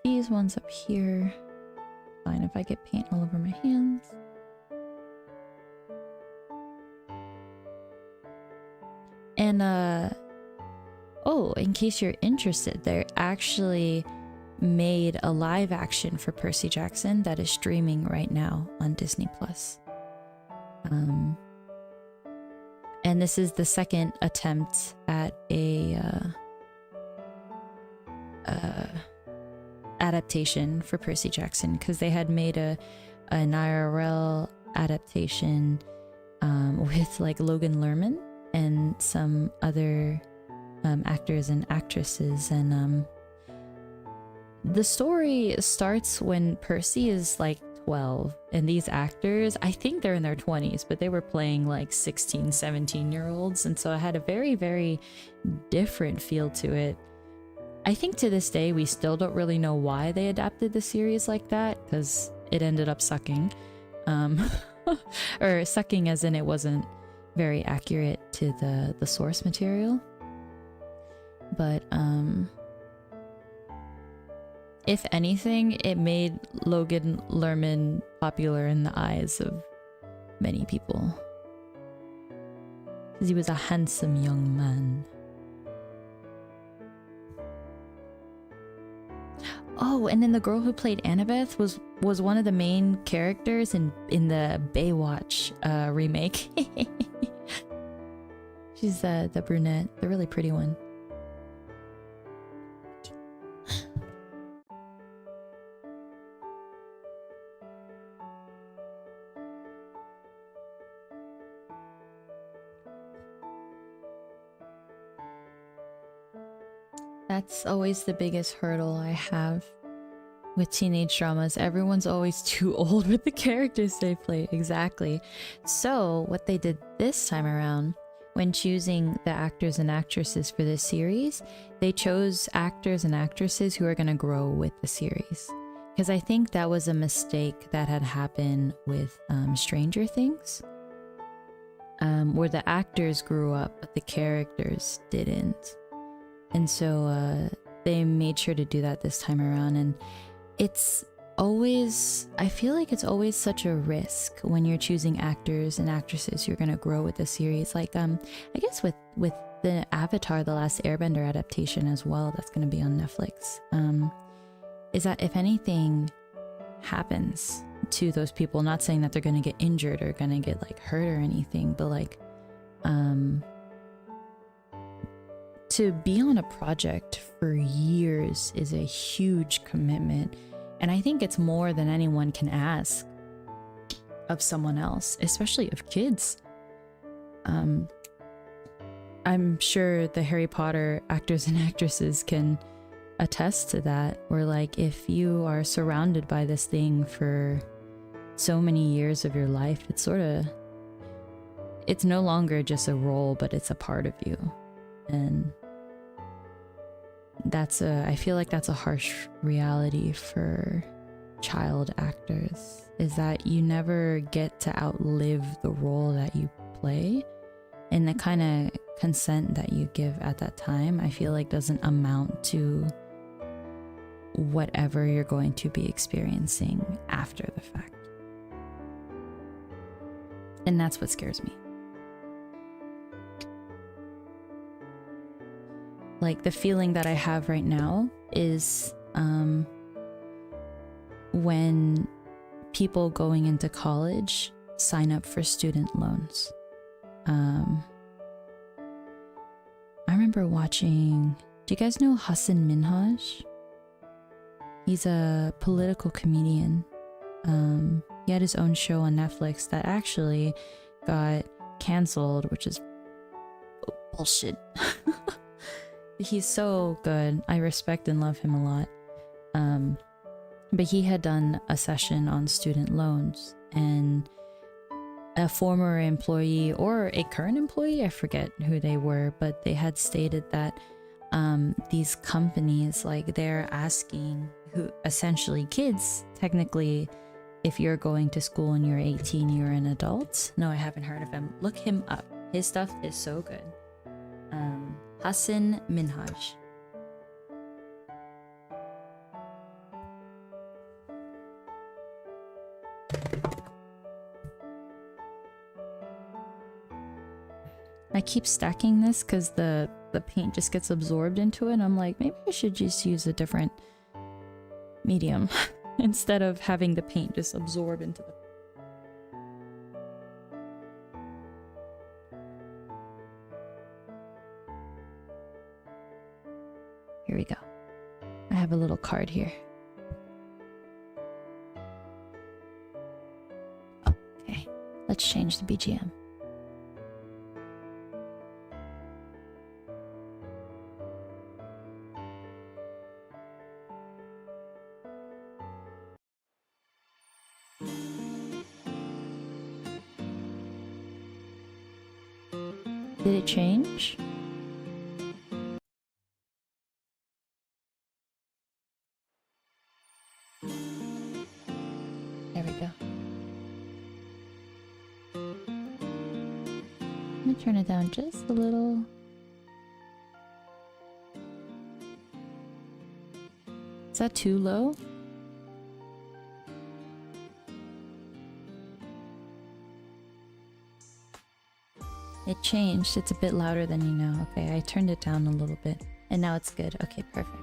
these ones up here. Fine if I get paint all over my hands. And oh, in case you're interested, they actually made a live action for Percy Jackson that is streaming right now on Disney Plus. And this is the second attempt at a adaptation for Percy Jackson, because they had made an IRL adaptation with like Logan Lerman and some other actors and actresses, and the story starts when Percy is like 12, and these actors, I think they're in their 20s, but they were playing like 16, 17-year-olds, and so it had a very, very different feel to it. I think to this day we still don't really know why they adapted the series like that, because it ended up sucking. Or sucking as in it wasn't very accurate to the source material. But if anything, it made Logan Lerman popular in the eyes of many people, because he was a handsome young man. Oh, and then the girl who played Annabeth was one of the main characters in the Baywatch remake. She's the brunette, the really pretty one. That's always the biggest hurdle I have with teenage dramas. Everyone's always too old with the characters they play. Exactly. So what they did this time around, when choosing the actors and actresses for this series, they chose actors and actresses who are going to grow with the series. Because I think that was a mistake that had happened with Stranger Things, where the actors grew up but the characters didn't. And so they made sure to do that this time around. And it's always, I feel like it's always such a risk when you're choosing actors and actresses who are going to grow with the series. Like, I guess with the Avatar, The Last Airbender adaptation as well, that's going to be on Netflix, is that if anything happens to those people, not saying that they're going to get injured or going to get like hurt or anything, but like, to be on a project for years is a huge commitment. And I think it's more than anyone can ask of someone else, especially of kids. I'm sure the Harry Potter actors and actresses can attest to that, where like if you are surrounded by this thing for so many years of your life, it's no longer just a role, but it's a part of you. And I feel like that's a harsh reality for child actors, is that you never get to outlive the role that you play, and the kind of consent that you give at that time, I feel like doesn't amount to whatever you're going to be experiencing after the fact. And that's what scares me. Like, the feeling that I have right now is when people going into college sign up for student loans. I remember watching, do you guys know Hassan Minhaj? He's a political comedian. He had his own show on Netflix that actually got canceled, which is bullshit. He's so good. I respect and love him a lot. But he had done a session on student loans, and a former employee or a current employee, I forget who they were, but they had stated that these companies, like, they're asking essentially kids, technically, if you're going to school and you're 18, you're an adult. No, I haven't heard of him. Look him up. His stuff is so good. Hassan Minhaj. I keep stacking this because the paint just gets absorbed into it. And I'm like, maybe I should just use a different medium instead of having the paint just absorb into the... Here we go. I have a little card here. Okay, let's change the BGM. Did it change? There we go. I'm gonna turn it down just a little. Is that too low? It changed. It's a bit louder than you know. Okay, I turned it down a little bit. And now it's good. Okay, perfect.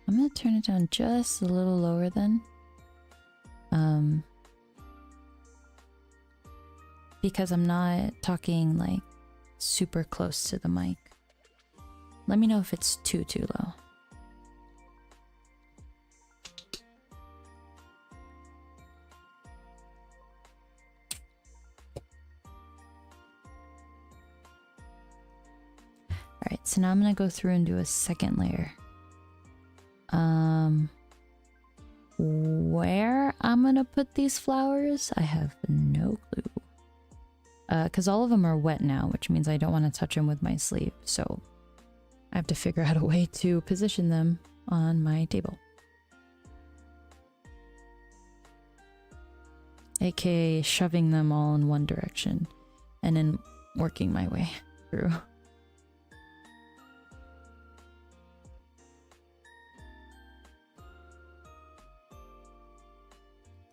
I'm gonna turn it down just a little lower then. Because I'm not talking like super close to the mic. Let me know if it's too low. Alright, so now I'm gonna go through and do a second layer. Where I'm gonna put these flowers, I have no clue. Because all of them are wet now, which means I don't want to touch them with my sleeve, so I have to figure out a way to position them on my table. AKA shoving them all in one direction and then working my way through.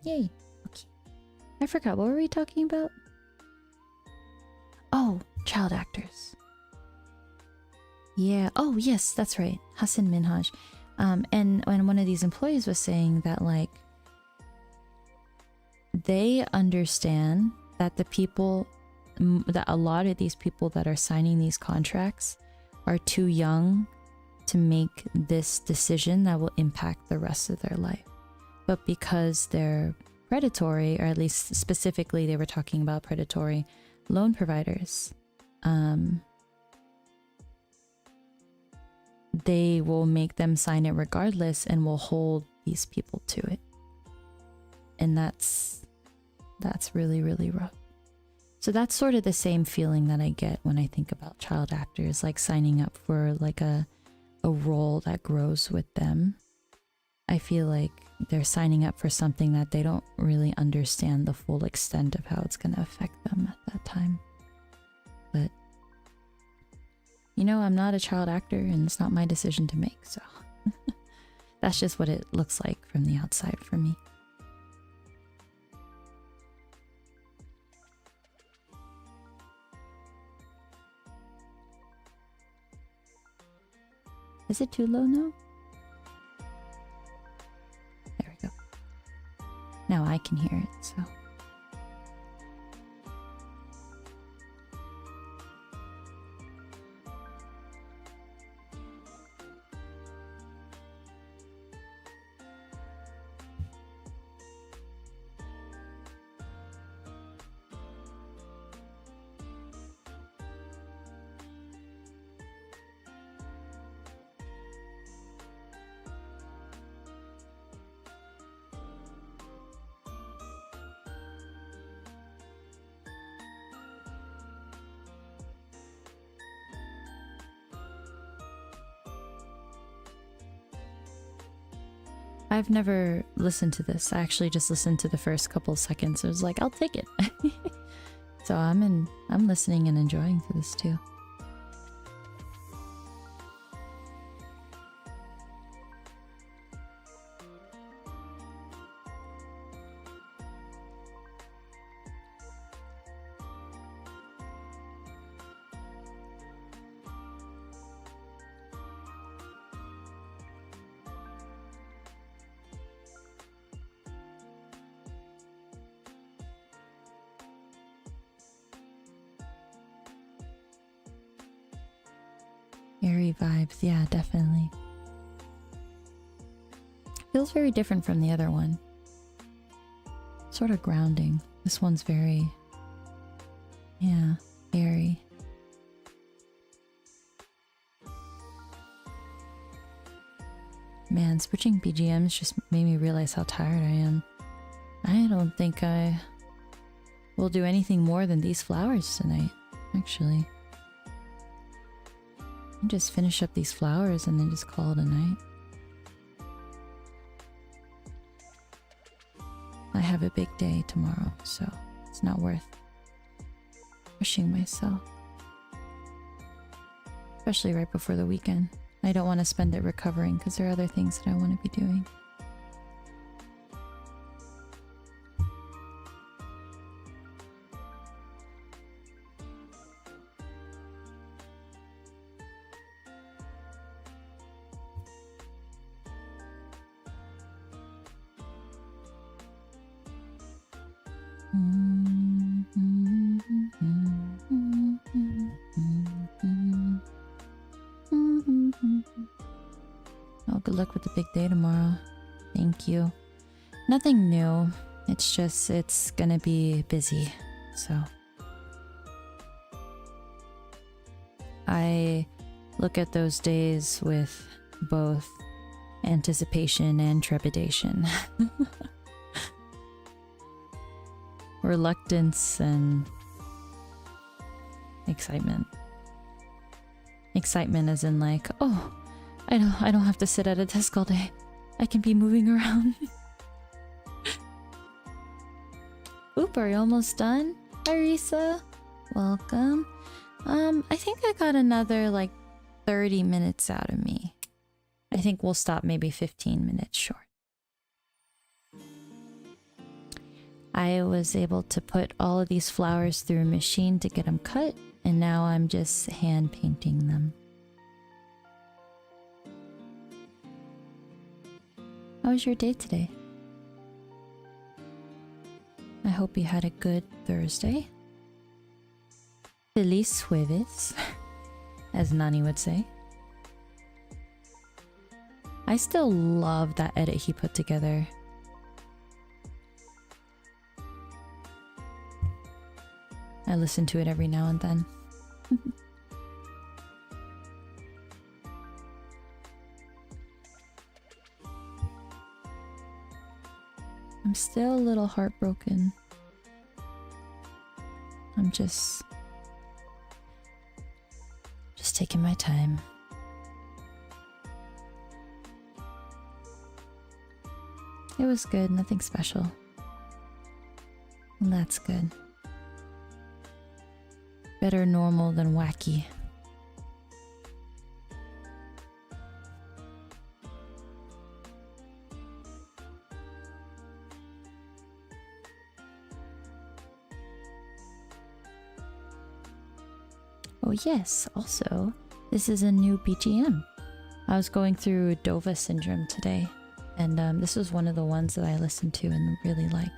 Yay. Okay. I forgot, what were we talking about? Oh, child actors. Yeah. Oh, yes, that's right. Hassan Minhaj. And when one of these employees was saying that, like, they understand that the people, that a lot of these people that are signing these contracts are too young to make this decision that will impact the rest of their life. But because they're predatory, or at least specifically they were talking about predatory loan providers, they will make them sign it regardless and will hold these people to it. And that's really, really rough. So that's sort of the same feeling that I get when I think about child actors, like signing up for like a role that grows with them. I feel like they're signing up for something that they don't really understand the full extent of how it's going to affect them at that time. But, you know, I'm not a child actor and it's not my decision to make, so that's just what it looks like from the outside for me. Is it too low now? There we go. Now I can hear it, so... I've never listened to this. I actually just listened to the first couple seconds. I was like, I'll take it. So I'm listening and enjoying to this too. Airy vibes, yeah, definitely. Feels very different from the other one. Sort of grounding. This one's very, yeah, airy. Man, switching BGMs just made me realize how tired I am. I don't think I will do anything more than these flowers tonight, actually. I'll just finish up these flowers and then just call it a night. I have a big day tomorrow, so it's not worth pushing myself. Especially right before the weekend. I don't want to spend it recovering because there are other things that I want to be doing. Oh, good luck with the big day tomorrow. Thank you. Nothing new. It's just, it's gonna be busy, so. I look at those days with both anticipation and trepidation. Reluctance and excitement. Excitement as in like, oh, I don't have to sit at a desk all day. I can be moving around. Oop, are you almost done? Hi, Risa. Welcome. I think I got another like 30 minutes out of me. I think we'll stop maybe 15 minutes short. I was able to put all of these flowers through a machine to get them cut, and now I'm just hand painting them. How was your day today? I hope you had a good Thursday. Feliz jueves, as Nani would say. I still love that edit he put together. I listen to it every now and then. I'm still a little heartbroken. I'm just taking my time. It was good, nothing special. And that's good. Better normal than wacky. Oh yes, also, this is a new BGM. I was going through Dova Syndrome today, and this was one of the ones that I listened to and really liked.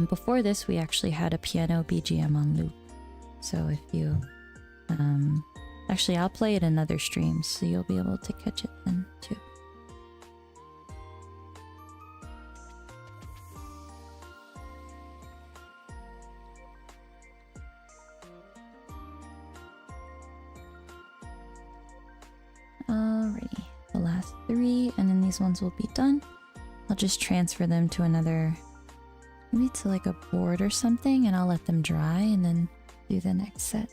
Before this, we actually had a piano BGM on loop. So if you... actually, I'll play it in other streams, so you'll be able to catch it then, too. Alrighty, the last 3, and then these ones will be done. I'll just transfer them to another... maybe to like a board or something, and I'll let them dry and then do the next set.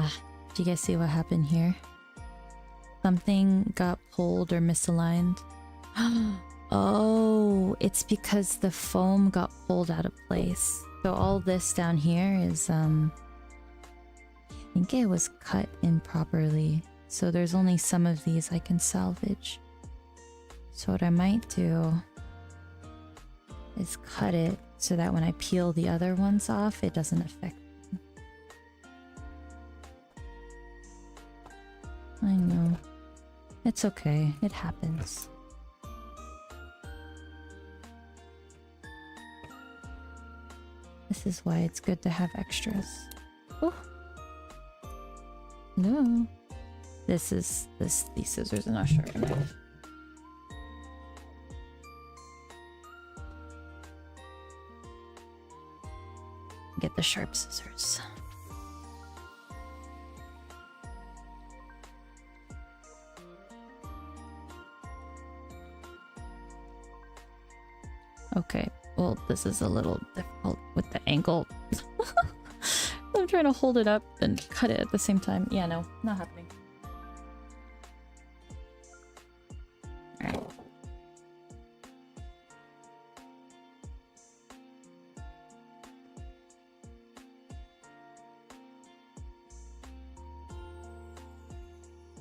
Ah, do you guys see what happened here? Something got pulled or misaligned. Oh, it's because the foam got pulled out of place. So all this down here is, I think it was cut improperly. So there's only some of these I can salvage. So what I might do is cut it so that when I peel the other ones off, it doesn't affect them. I know. It's okay. It happens. This is why it's good to have extras. Oh. No. These scissors are not sharp enough. Get the sharp scissors. Okay, well, this is a little difficult with the angle. I'm trying to hold it up and cut it at the same time. Yeah, no, not happening. Alright.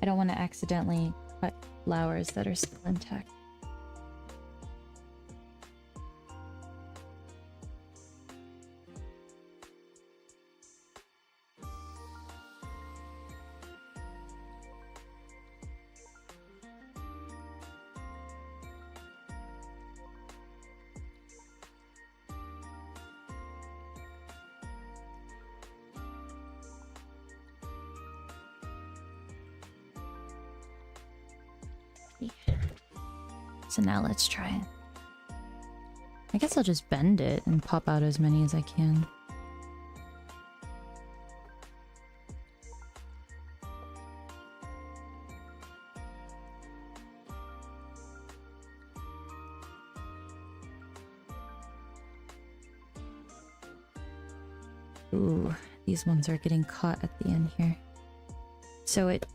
I don't want to accidentally cut flowers that are still intact. So now let's try it. I guess I'll just bend it and pop out as many as I can. Ooh, these ones are getting caught at the end here. So it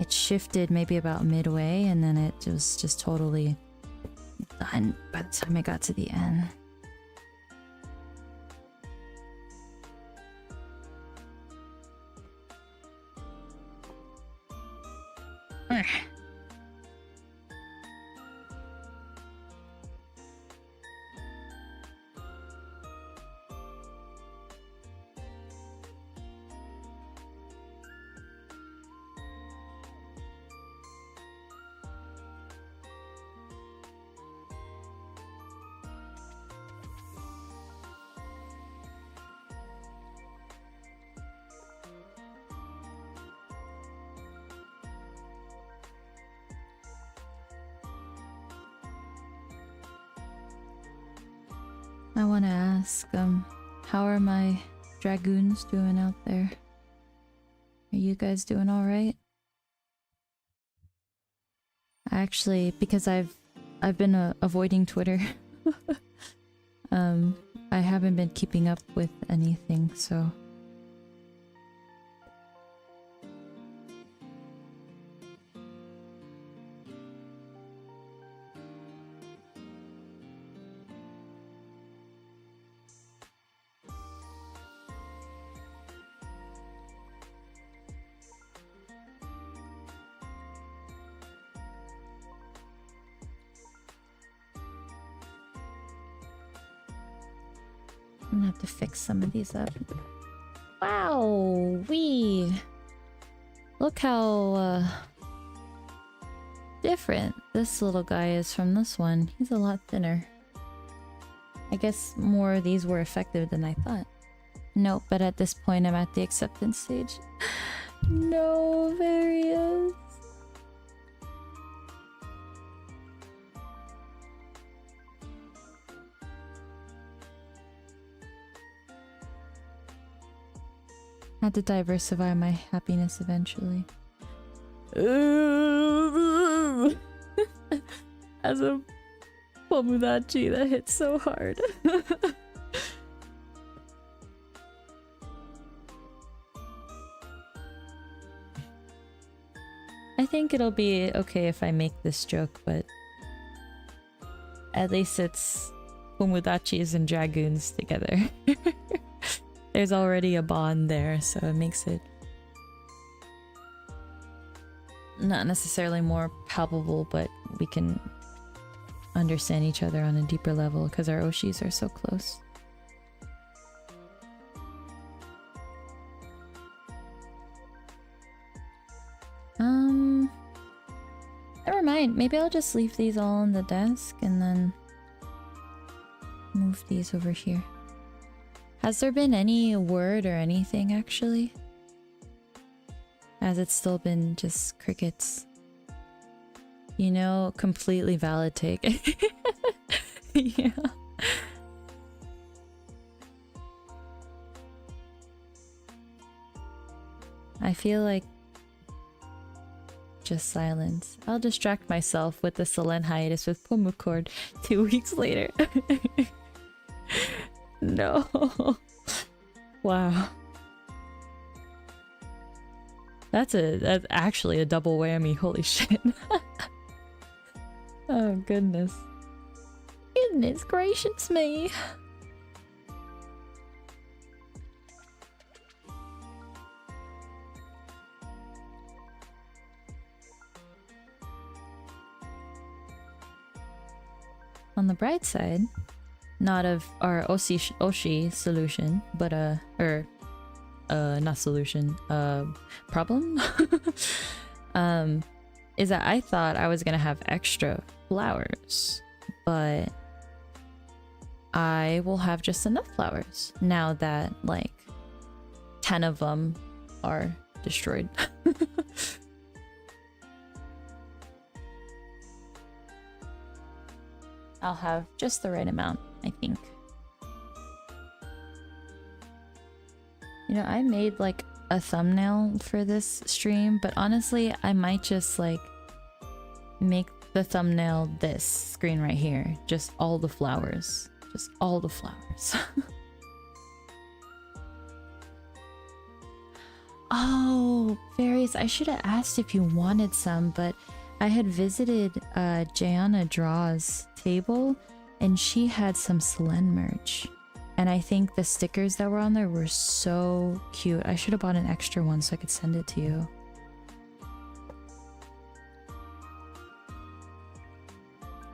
shifted maybe about midway and then it was just totally done by the time I got to the end. I want to ask, how are my dragoons doing out there? Are you guys doing all right? Actually, because I've been avoiding Twitter, I haven't been keeping up with anything, so. I'm gonna have to fix some of these up. Wow, look how different this little guy is from this one. He's a lot thinner. I guess more of these were effective than I thought. Nope, but at this point I'm at the acceptance stage. No, there he is. Had to diversify my happiness eventually. As a Pomudachi, that hits so hard. think it'll be okay if I make this joke, but at least it's Komodachis and Dragoons together. There's already a bond there, so it makes it not necessarily more palpable, but we can understand each other on a deeper level because our Oshis are so close. Never mind. Maybe I'll just leave these all on the desk and then move these over here. Has there been any word or anything actually? Has it still been just crickets? You know, completely valid take. Yeah. I feel like just silence. I'll distract myself with the Selen hiatus with Pumucord 2 weeks later. No. Wow. That's actually a double whammy. Holy shit. Oh goodness. Goodness gracious me. On the bright side, not of our Oshi solution, but not solution, problem, is that I thought I was gonna have extra flowers, but I will have just enough flowers now that like 10 of them are destroyed. I'll have just the right amount, I think. You know, I made like a thumbnail for this stream, but honestly, I might just like make the thumbnail this screen right here. Just all the flowers. Just all the flowers. Oh, fairies, I should have asked if you wanted some, but I had visited Jayana Draw's table and she had some Selen merch. And I think the stickers that were on there were so cute. I should have bought an extra one so I could send it to you.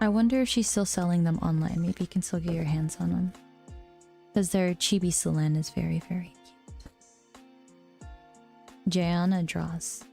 I wonder if she's still selling them online. Maybe you can still get your hands on them. Because their chibi Selen is very, very cute. Jayana Draws.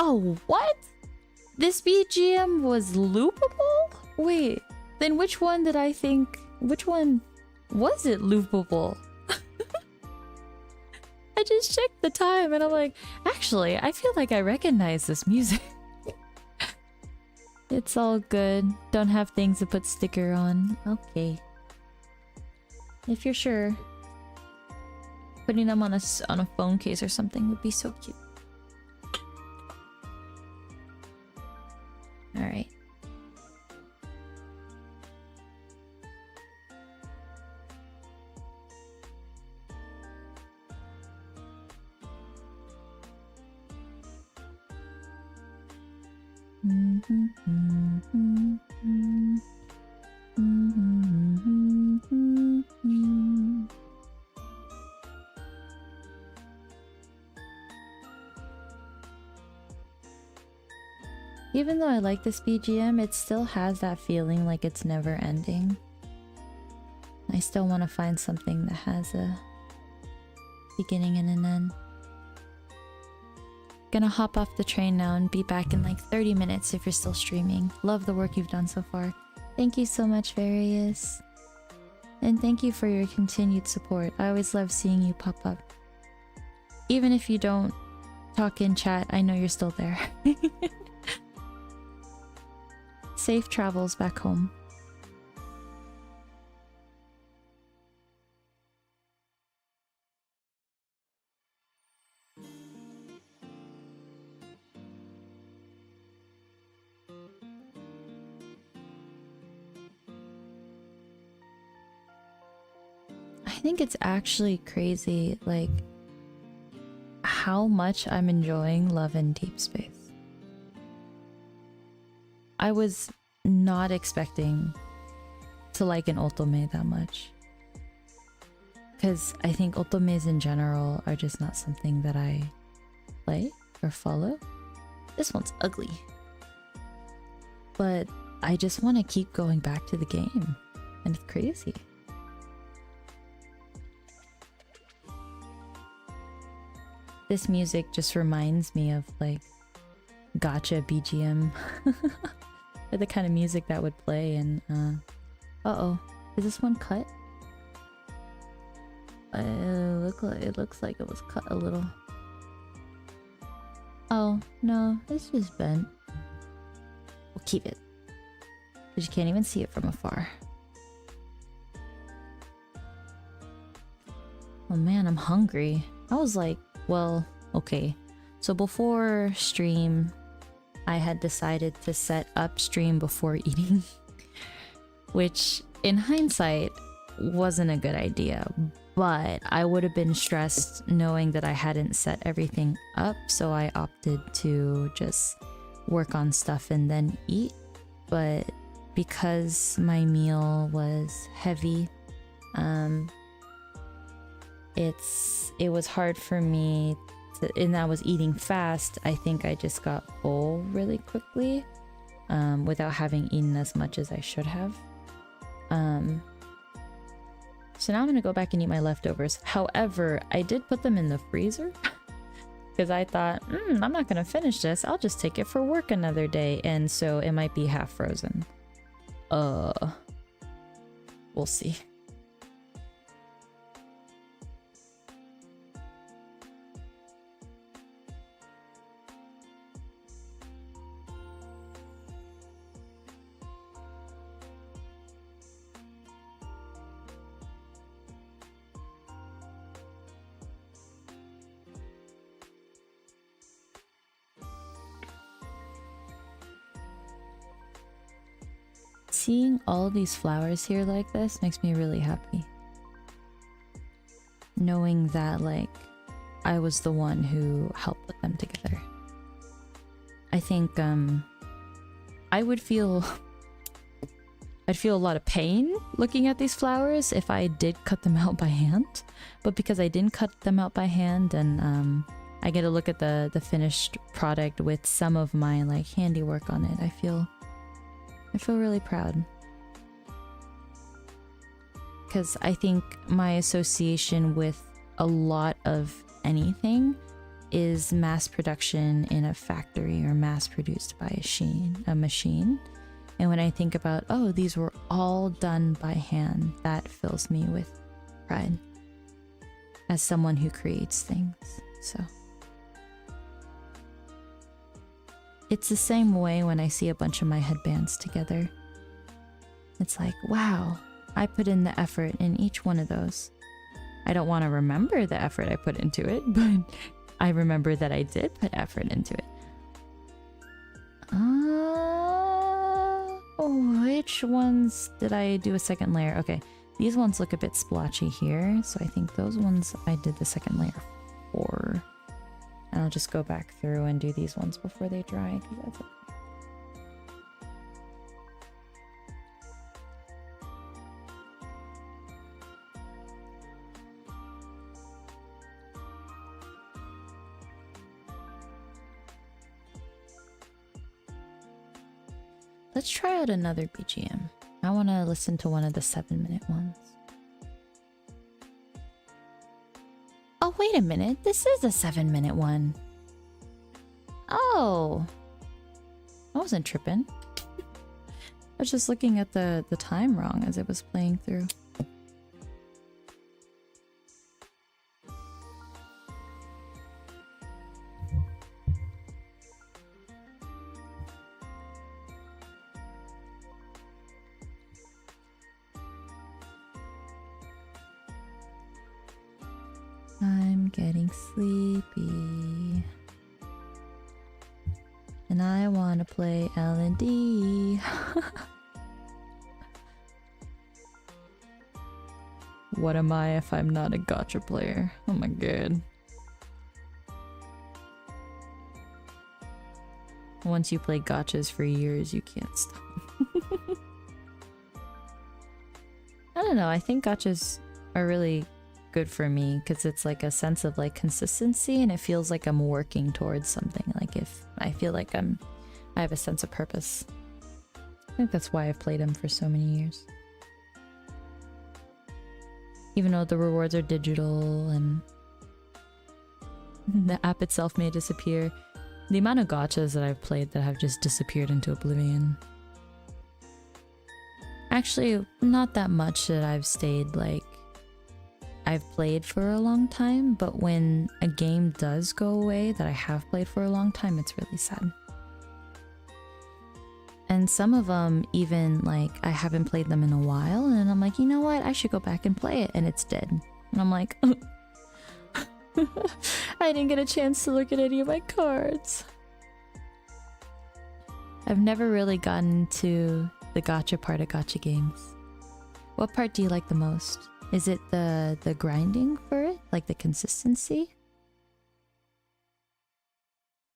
Oh, what? This BGM was loopable? Wait, then which one did I think... Which one was it loopable? I just checked the time and I'm like, actually, I feel like I recognize this music. It's all good. Don't have things to put sticker on. Okay. If you're sure. Putting them on a phone case or something would be so cute. Alright. Even though I like this BGM, it still has that feeling like it's never ending. I still want to find something that has a beginning and an end. Gonna hop off the train now and be back in like 30 minutes if you're still streaming. Love the work you've done so far. Thank you so much, Various. And thank you for your continued support. I always love seeing you pop up. Even if you don't talk in chat, I know you're still there. Safe travels back home. think it's actually crazy, like, how much I'm enjoying Love in Deep Space. I was not expecting to like an otome that much. Because I think otomes in general are just not something that I play or follow. This one's ugly. But I just want to keep going back to the game. And it's crazy. This music just reminds me of like gacha BGM. Or the kind of music that would play in uh-oh. Is this one cut? It looks like it was cut a little. Oh, no, it's just bent. We'll keep it. Because you can't even see it from afar. Oh man, I'm hungry. I was like, well, okay. So before stream, I had decided to set up stream before eating. Which, in hindsight, wasn't a good idea. But I would have been stressed knowing that I hadn't set everything up, so I opted to just work on stuff and then eat. But because my meal was heavy, it was hard for me to, and I was eating fast. I think I just got full really quickly, without having eaten as much as I should have. So now I'm gonna go back and eat my leftovers. However, I did put them in the freezer because I thought, I'm not gonna finish this. I'll just take it for work another day, and so it might be half frozen. We'll see. Seeing all these flowers here like this makes me really happy. Knowing that, like, I was the one who helped put them together. I think, I would feel... I'd feel a lot of pain looking at these flowers if I did cut them out by hand. But because I didn't cut them out by hand, and, I get to look at the finished product with some of my, like, handiwork on it, I feel really proud. Because I think my association with a lot of anything is mass production in a factory or mass produced by a machine. And when I think about, oh, these were all done by hand, that fills me with pride as someone who creates things. So it's the same way when I see a bunch of my headbands together. It's like, wow, I put in the effort in each one of those. I don't want to remember the effort I put into it, but I remember that I did put effort into it. Which ones did I do a second layer? Okay, these ones look a bit splotchy here, so I think those ones I did the second layer for. And I'll just go back through and do these ones before they dry, because that's okay. Let's try out another BGM. I want to listen to one of the 7-minute ones. Oh, wait a minute. This is a 7-minute one. Oh. I wasn't tripping. I was just looking at the time wrong as it was playing through. I'm getting sleepy. And I want to play L&D. what am I if I'm not a gacha player? Oh my god. Once you play gachas for years, you can't stop. I don't know, I think gachas are really good for me because it's like a sense of like consistency, and it feels like I'm working towards something. Like if I feel like I have a sense of purpose. I think that's why I've played them for so many years. Even though the rewards are digital and the app itself may disappear, the amount of gachas that I've played that have just disappeared into oblivion. Actually, not that much that I've stayed like I've played for a long time, but when a game does go away that I have played for a long time, it's really sad. And some of them even like I haven't played them in a while, and I'm like, you know what, I should go back and play it, and it's dead. And I'm like, I didn't get a chance to look at any of my cards. I've never really gotten to the gacha part of gacha games. What part do you like the most? Is it the grinding for it? Like the consistency?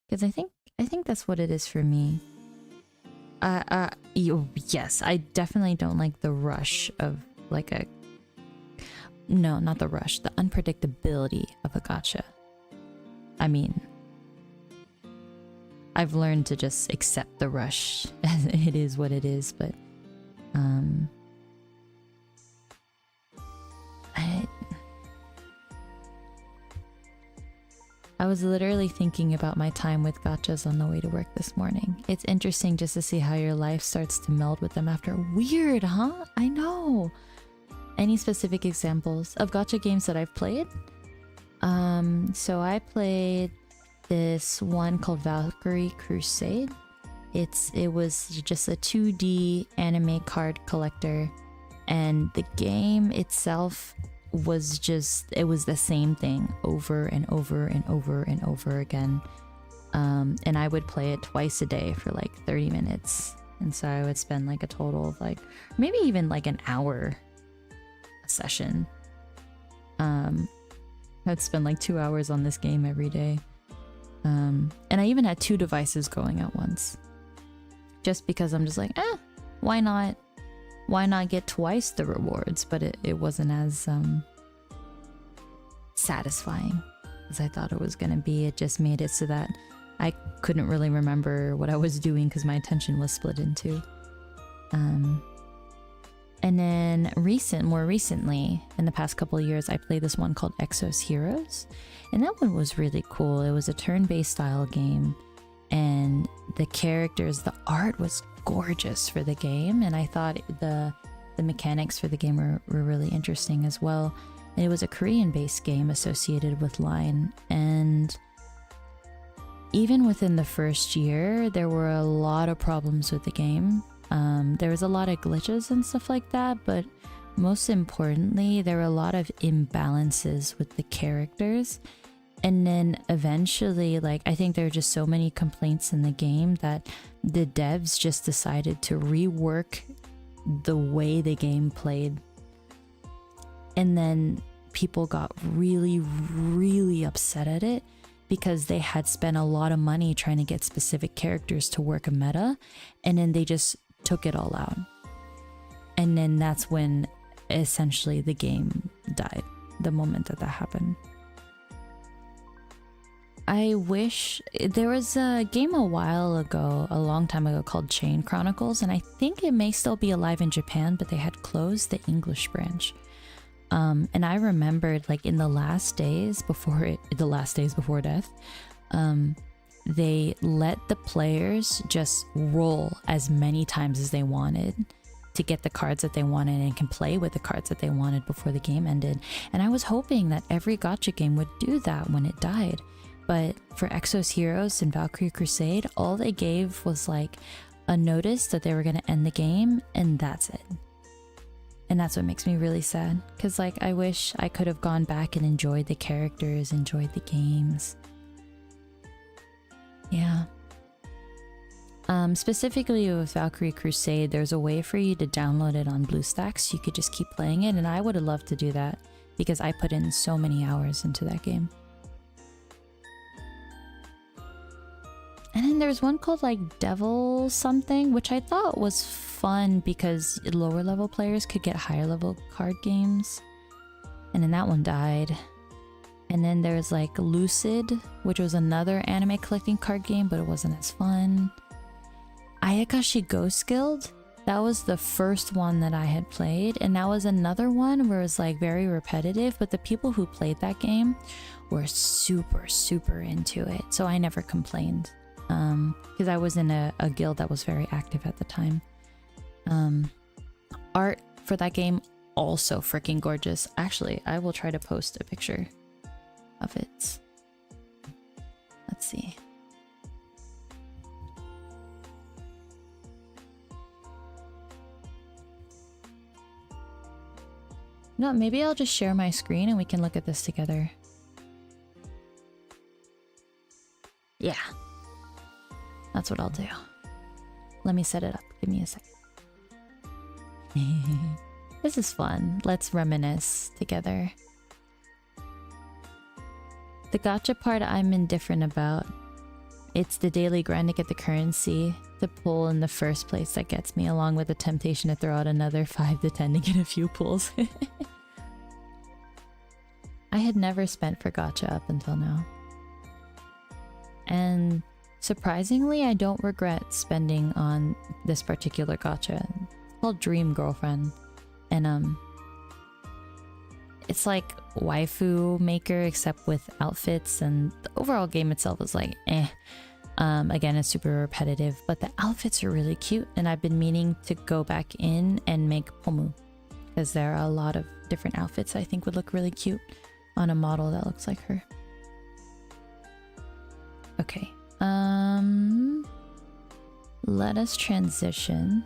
Because I think that's what it is for me. Yes, I definitely don't like the rush of like a... No, not the rush. The unpredictability of a gacha. I mean, I've learned to just accept the rush as it is what it is, but I was literally thinking about my time with gachas on the way to work this morning. It's interesting just to see how your life starts to meld with them after. Weird, huh? I know. Any specific examples of gacha games that I've played? So I played this one called Valkyrie Crusade. It was just a 2D anime card collector, and the game itself was just, it was the same thing over and over and over and over again. And I would play it twice a day for like 30 minutes. And so I would spend like a total of like, maybe even like an hour a session. I'd spend like 2 hours on this game every day. And I even had 2 devices going at once. Just because I'm just like, why not? Why not get twice the rewards? But it wasn't as satisfying as I thought it was gonna be. It just made it so that I couldn't really remember what I was doing because my attention was split in two. And then more recently, in the past couple of years, I played this one called Exos Heroes. And that one was really cool. It was a turn-based style game. And the characters, the art was gorgeous for the game. And I thought the mechanics for the game were really interesting as well. And it was a Korean-based game associated with Line. And even within the first year, there were a lot of problems with the game. There was a lot of glitches and stuff like that, but most importantly, there were a lot of imbalances with the characters. And then eventually, like, I think there were just so many complaints in the game that the devs just decided to rework the way the game played. And then people got really, really upset at it because they had spent a lot of money trying to get specific characters to work a meta, and then they just took it all out. And then that's when essentially the game died, the moment that happened. I wish there was a game a long time ago called Chain Chronicles, and I think it may still be alive in Japan, but they had closed the English branch. And I remembered, like, in the last days before death, they let the players just roll as many times as they wanted to get the cards that they wanted and can play with the cards that they wanted before the game ended. And I was hoping that every gacha game would do that when it died. But for Exos Heroes and Valkyrie Crusade, all they gave was like a notice that they were going to end the game, and that's it. And that's what makes me really sad, because like I wish I could have gone back and enjoyed the characters, enjoyed the games. Yeah. Specifically with Valkyrie Crusade, there's a way for you to download it on BlueStacks. You could just keep playing it, and I would have loved to do that because I put in so many hours into that game. And then there's one called like Devil something, which I thought was fun because lower level players could get higher level card games. And then that one died. And then there's like Lucid, which was another anime collecting card game, but it wasn't as fun. Ayakashi Ghost Guild, that was the first one that I had played, and that was another one where it was like very repetitive, but the people who played that game were super into it, so I never complained because I was in a guild that was very active at the time. Art for that game also freaking gorgeous. Actually, I will try to post a picture of it. Let's see. No, maybe I'll just share my screen and we can look at this together. Yeah. That's what I'll do. Let me set it up. Give me a second. This is fun. Let's reminisce together. The gacha part I'm indifferent about. It's the daily grind to get the currency to pull in the first place that gets me, along with the temptation to throw out another 5 to 10 to get a few pulls. I had never spent for gacha up until now. And surprisingly, I don't regret spending on this particular gacha. It's called Dream Girlfriend. And it's like waifu maker except with outfits, and the overall game itself is like eh. Again, it's super repetitive, but the outfits are really cute, and I've been meaning to go back in and make Pomu because there are a lot of different outfits I think would look really cute on a model that looks like her. Okay, let us transition.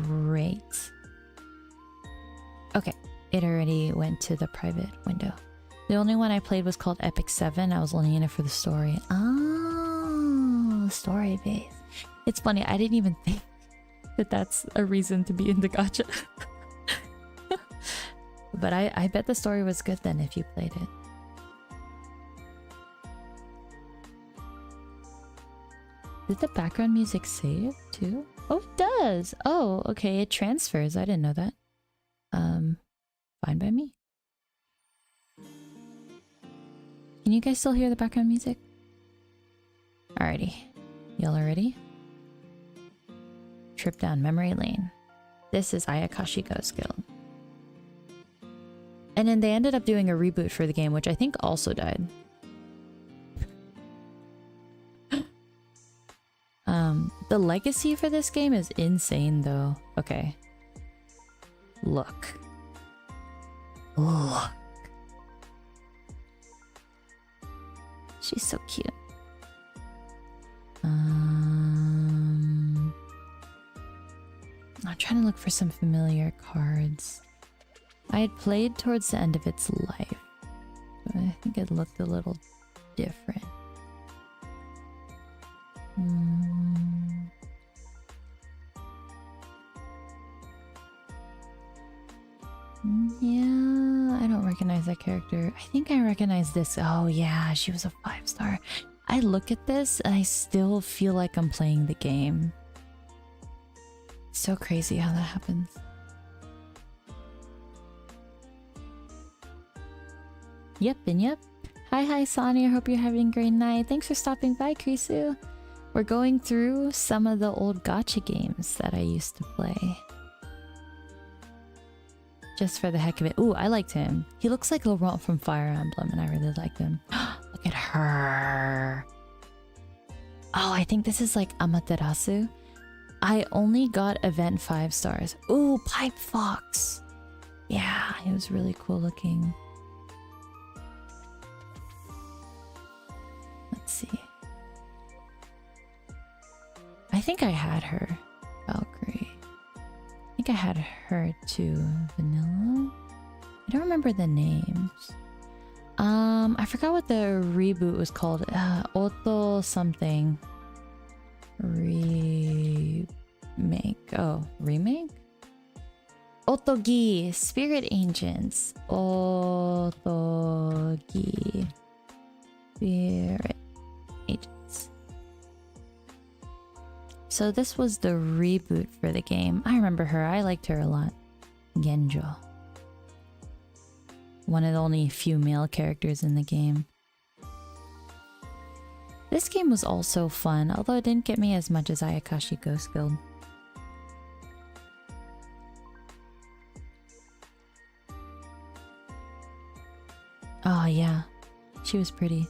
Great. Okay, it already went to the private window. The only one I played was called Epic 7. I was only in it for the story. Oh, story base. It's funny, I didn't even think that that's a reason to be in the gacha. But I bet the story was good then if you played it. Did the background music save too? Oh, it does! Oh, okay, it transfers. I didn't know that. Fine by me. Can you guys still hear the background music? Alrighty. Y'all are ready? Trip down memory lane. This is Ayakashi Ghost Guild. And then they ended up doing a reboot for the game, which I think also died. The legacy for this game is insane though. Okay. Look. Look. She's so cute. I'm trying to look for some familiar cards. I had played towards the end of its life, but I think it looked a little different. Yeah, I don't recognize that character. I think I recognize this. Oh yeah, she was a 5-star. I look at this and I still feel like I'm playing the game. It's so crazy how that happens. Yep and yep. Hi Sonny, I hope you're having a great night. Thanks for stopping by, Krisu. We're going through some of the old gacha games that I used to play. Just for the heck of it. Ooh, I liked him. He looks like Laurent from Fire Emblem and I really liked him. Look at her. Oh, I think this is like Amaterasu. I only got event 5 stars. Ooh, Pipe Fox. Yeah, he was really cool looking. Let's see. I think I had her. Valkyrie. I think I had her too. Vanilla? I don't remember the names. I forgot what the reboot was called. Auto something. Remake. Oh, remake? Otogi. Spirit Agents. Otogi. Spirit Agents. So this was the reboot for the game. I remember her. I liked her a lot. Genjo. One of the only few male characters in the game. This game was also fun, although it didn't get me as much as Ayakashi Ghost Guild. Oh yeah, she was pretty.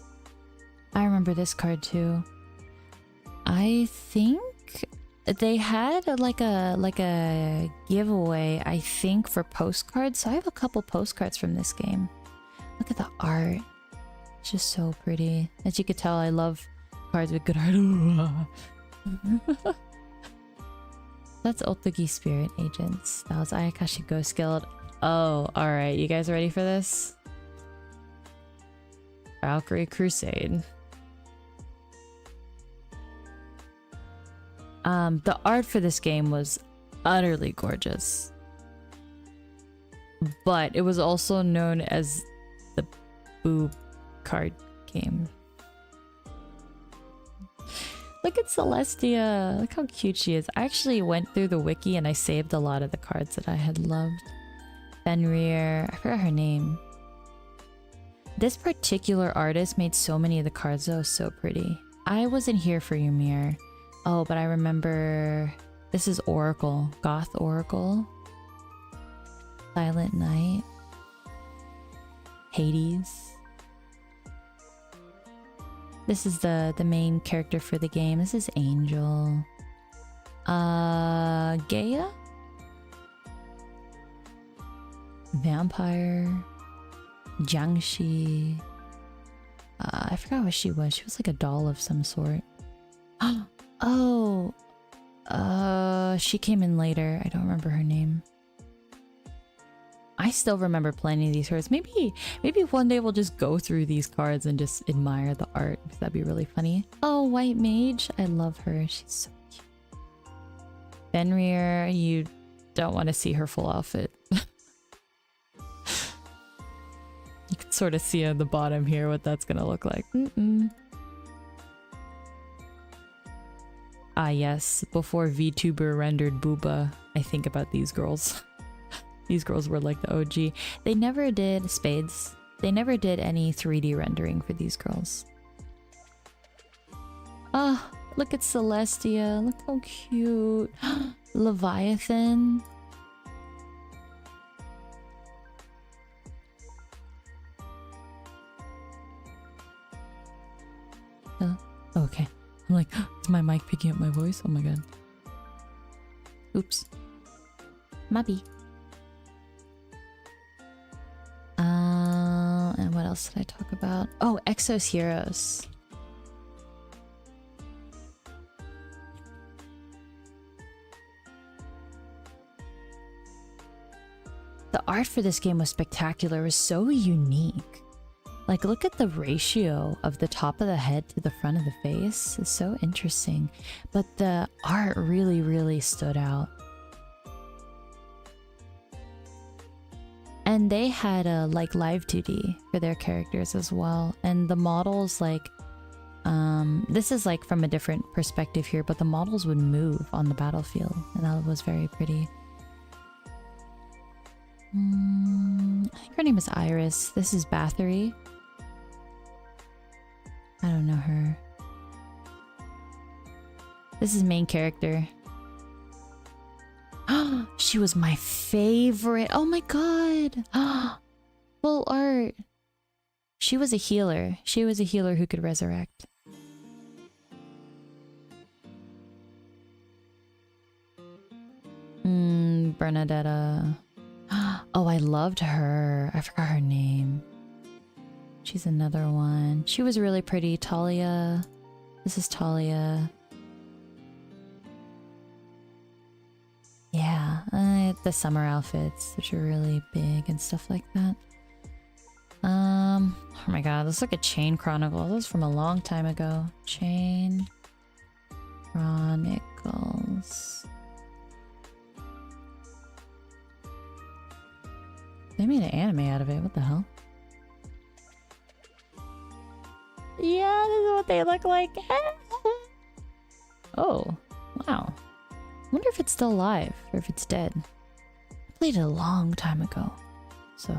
I remember this card too. I think they had like a giveaway, I think, for postcards. So I have a couple postcards from this game. Look at the art. It's just so pretty. As you could tell, I love cards with good art. That's Otogi Spirit Agents. That was Ayakashi Ghost Guild. Oh, alright. You guys ready for this? Valkyrie Crusade. The art for this game was utterly gorgeous. But it was also known as the boob card game. Look at Celestia. Look how cute she is. I actually went through the wiki and I saved a lot of the cards that I had loved. Fenrir. I forgot her name. This particular artist made so many of the cards though, so pretty. I wasn't here for Ymir. Oh, but I remember... This is Oracle. Goth Oracle. Silent Knight. Hades. This is the main character for the game. This is Angel. Gaia? Vampire. Jiangxi. I forgot what she was. She was like a doll of some sort. Oh. She came in later. I don't remember her name. I still remember plenty of these cards. Maybe one day we'll just go through these cards and just admire the art. That'd be really funny. Oh, White Mage. I love her. She's so cute. Fenrir, you don't want to see her full outfit. You can sort of see on the bottom here what that's gonna look like. Ah yes, before VTuber rendered Booba, I think about these girls. These girls were like the OG. They never did Spades. They never did any 3D rendering for these girls. Ah, look at Celestia. Look how cute. Leviathan. Okay. I'm like, is my mic picking up my voice? Oh my god. Oops. Maybe. And what else did I talk about? Oh, Exos Heroes. The art for this game was spectacular. It was so unique. Like, look at the ratio of the top of the head to the front of the face. It's so interesting. But the art really, really stood out. And they had a like live 2D for their characters as well. And the models, like, this is like from a different perspective here, but the models would move on the battlefield, and that was very pretty. I think her name is Iris. This is Bathory. I don't know her. This is main character. She was my favorite. Oh my god. Full art. She was a healer. She was a healer who could resurrect. Bernadetta. Oh, I loved her. I forgot her name. She's another one. She was really pretty. Talia. This is Talia. Yeah, the summer outfits, which are really big and stuff like that. Oh my god, let's look at Chain Chronicles. This is from a long time ago. Chain Chronicles. They made an anime out of it. What the hell? Yeah, this is what they look like. Oh, wow. I wonder if it's still alive or if it's dead. I played it a long time ago, so...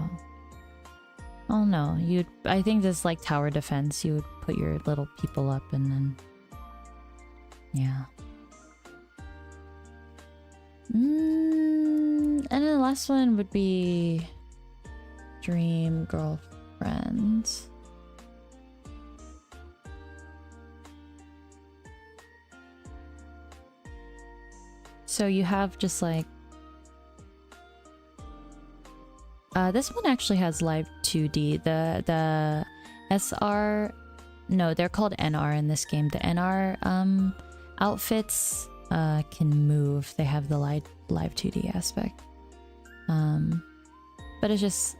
Oh no, I think this like tower defense, you would put your little people up and then... Yeah. And then the last one would be... Dream Girlfriend. So you have just like... this one actually has live 2D. The SR... No, they're called NR in this game. The NR outfits can move. They have the live 2D aspect. But it's just...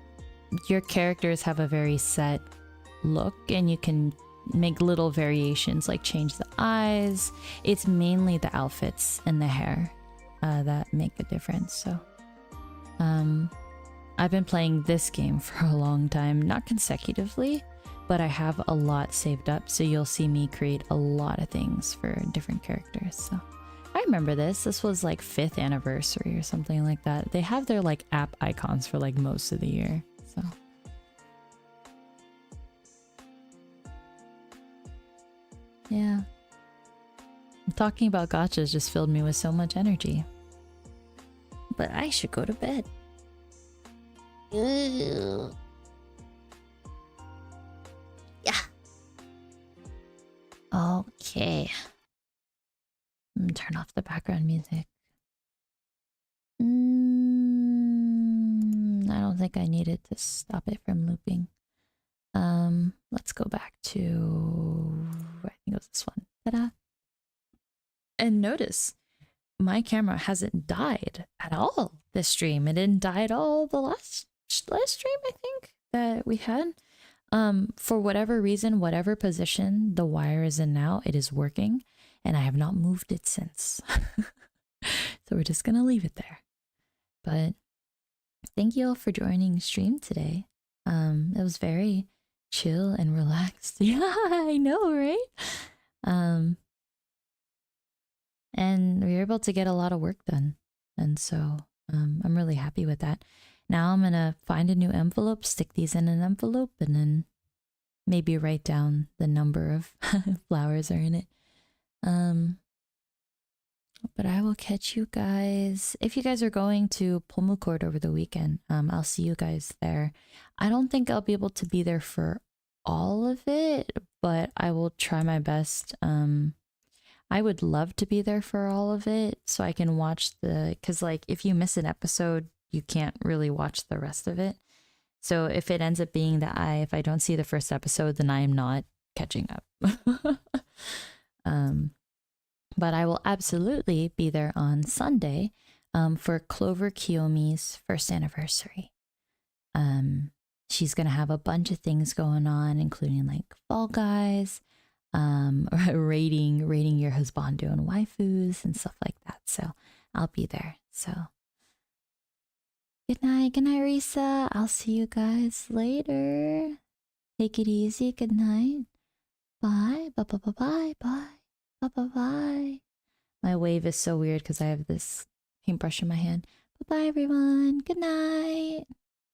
Your characters have a very set look and you can make little variations like change the eyes. It's mainly the outfits and the hair that make a difference. So I've been playing this game for a long time, not consecutively, but I have a lot saved up, so you'll see me create a lot of things for different characters. So I remember this was like 5th anniversary or something like that. They have their like app icons for like most of the year. So yeah, talking about gachas just filled me with so much energy. But I should go to bed. Yeah. Okay. I'm gonna turn off the background music. I don't think I needed to stop it from looping. Let's go back to... I think it was this one. Ta-da! And notice, my camera hasn't died at all this stream. It didn't die at all the last stream, I think, that we had. For whatever reason, whatever position the wire is in now, it is working, and I have not moved it since. So we're just gonna leave it there. But thank you all for joining stream today. It was very chill and relaxed. Yeah, I know, right? And we were able to get a lot of work done. And so I'm really happy with that. Now I'm gonna find a new envelope, stick these in an envelope, and then maybe write down the number of flowers are in it. But I will catch you guys. If you guys are going to Pulmucourt over the weekend, I'll see you guys there. I don't think I'll be able to be there for all of it, but I will try my best. I would love to be there for all of it so I can watch because like if you miss an episode, you can't really watch the rest of it. So if it ends up being that if I don't see the first episode, then I am not catching up. But I will absolutely be there on Sunday for Clover Kiyomi's 1st anniversary. She's gonna have a bunch of things going on, including like Fall Guys, rating your husbando and waifus and stuff like that. So I'll be there. So good night, Risa. I'll see you guys later. Take it easy. Good night. Bye. Bye. Bye. Bye. Bye. Bye. Bye. Bye. Bye. My wave is so weird because I have this paintbrush in my hand. Bye. Bye, everyone. Good night.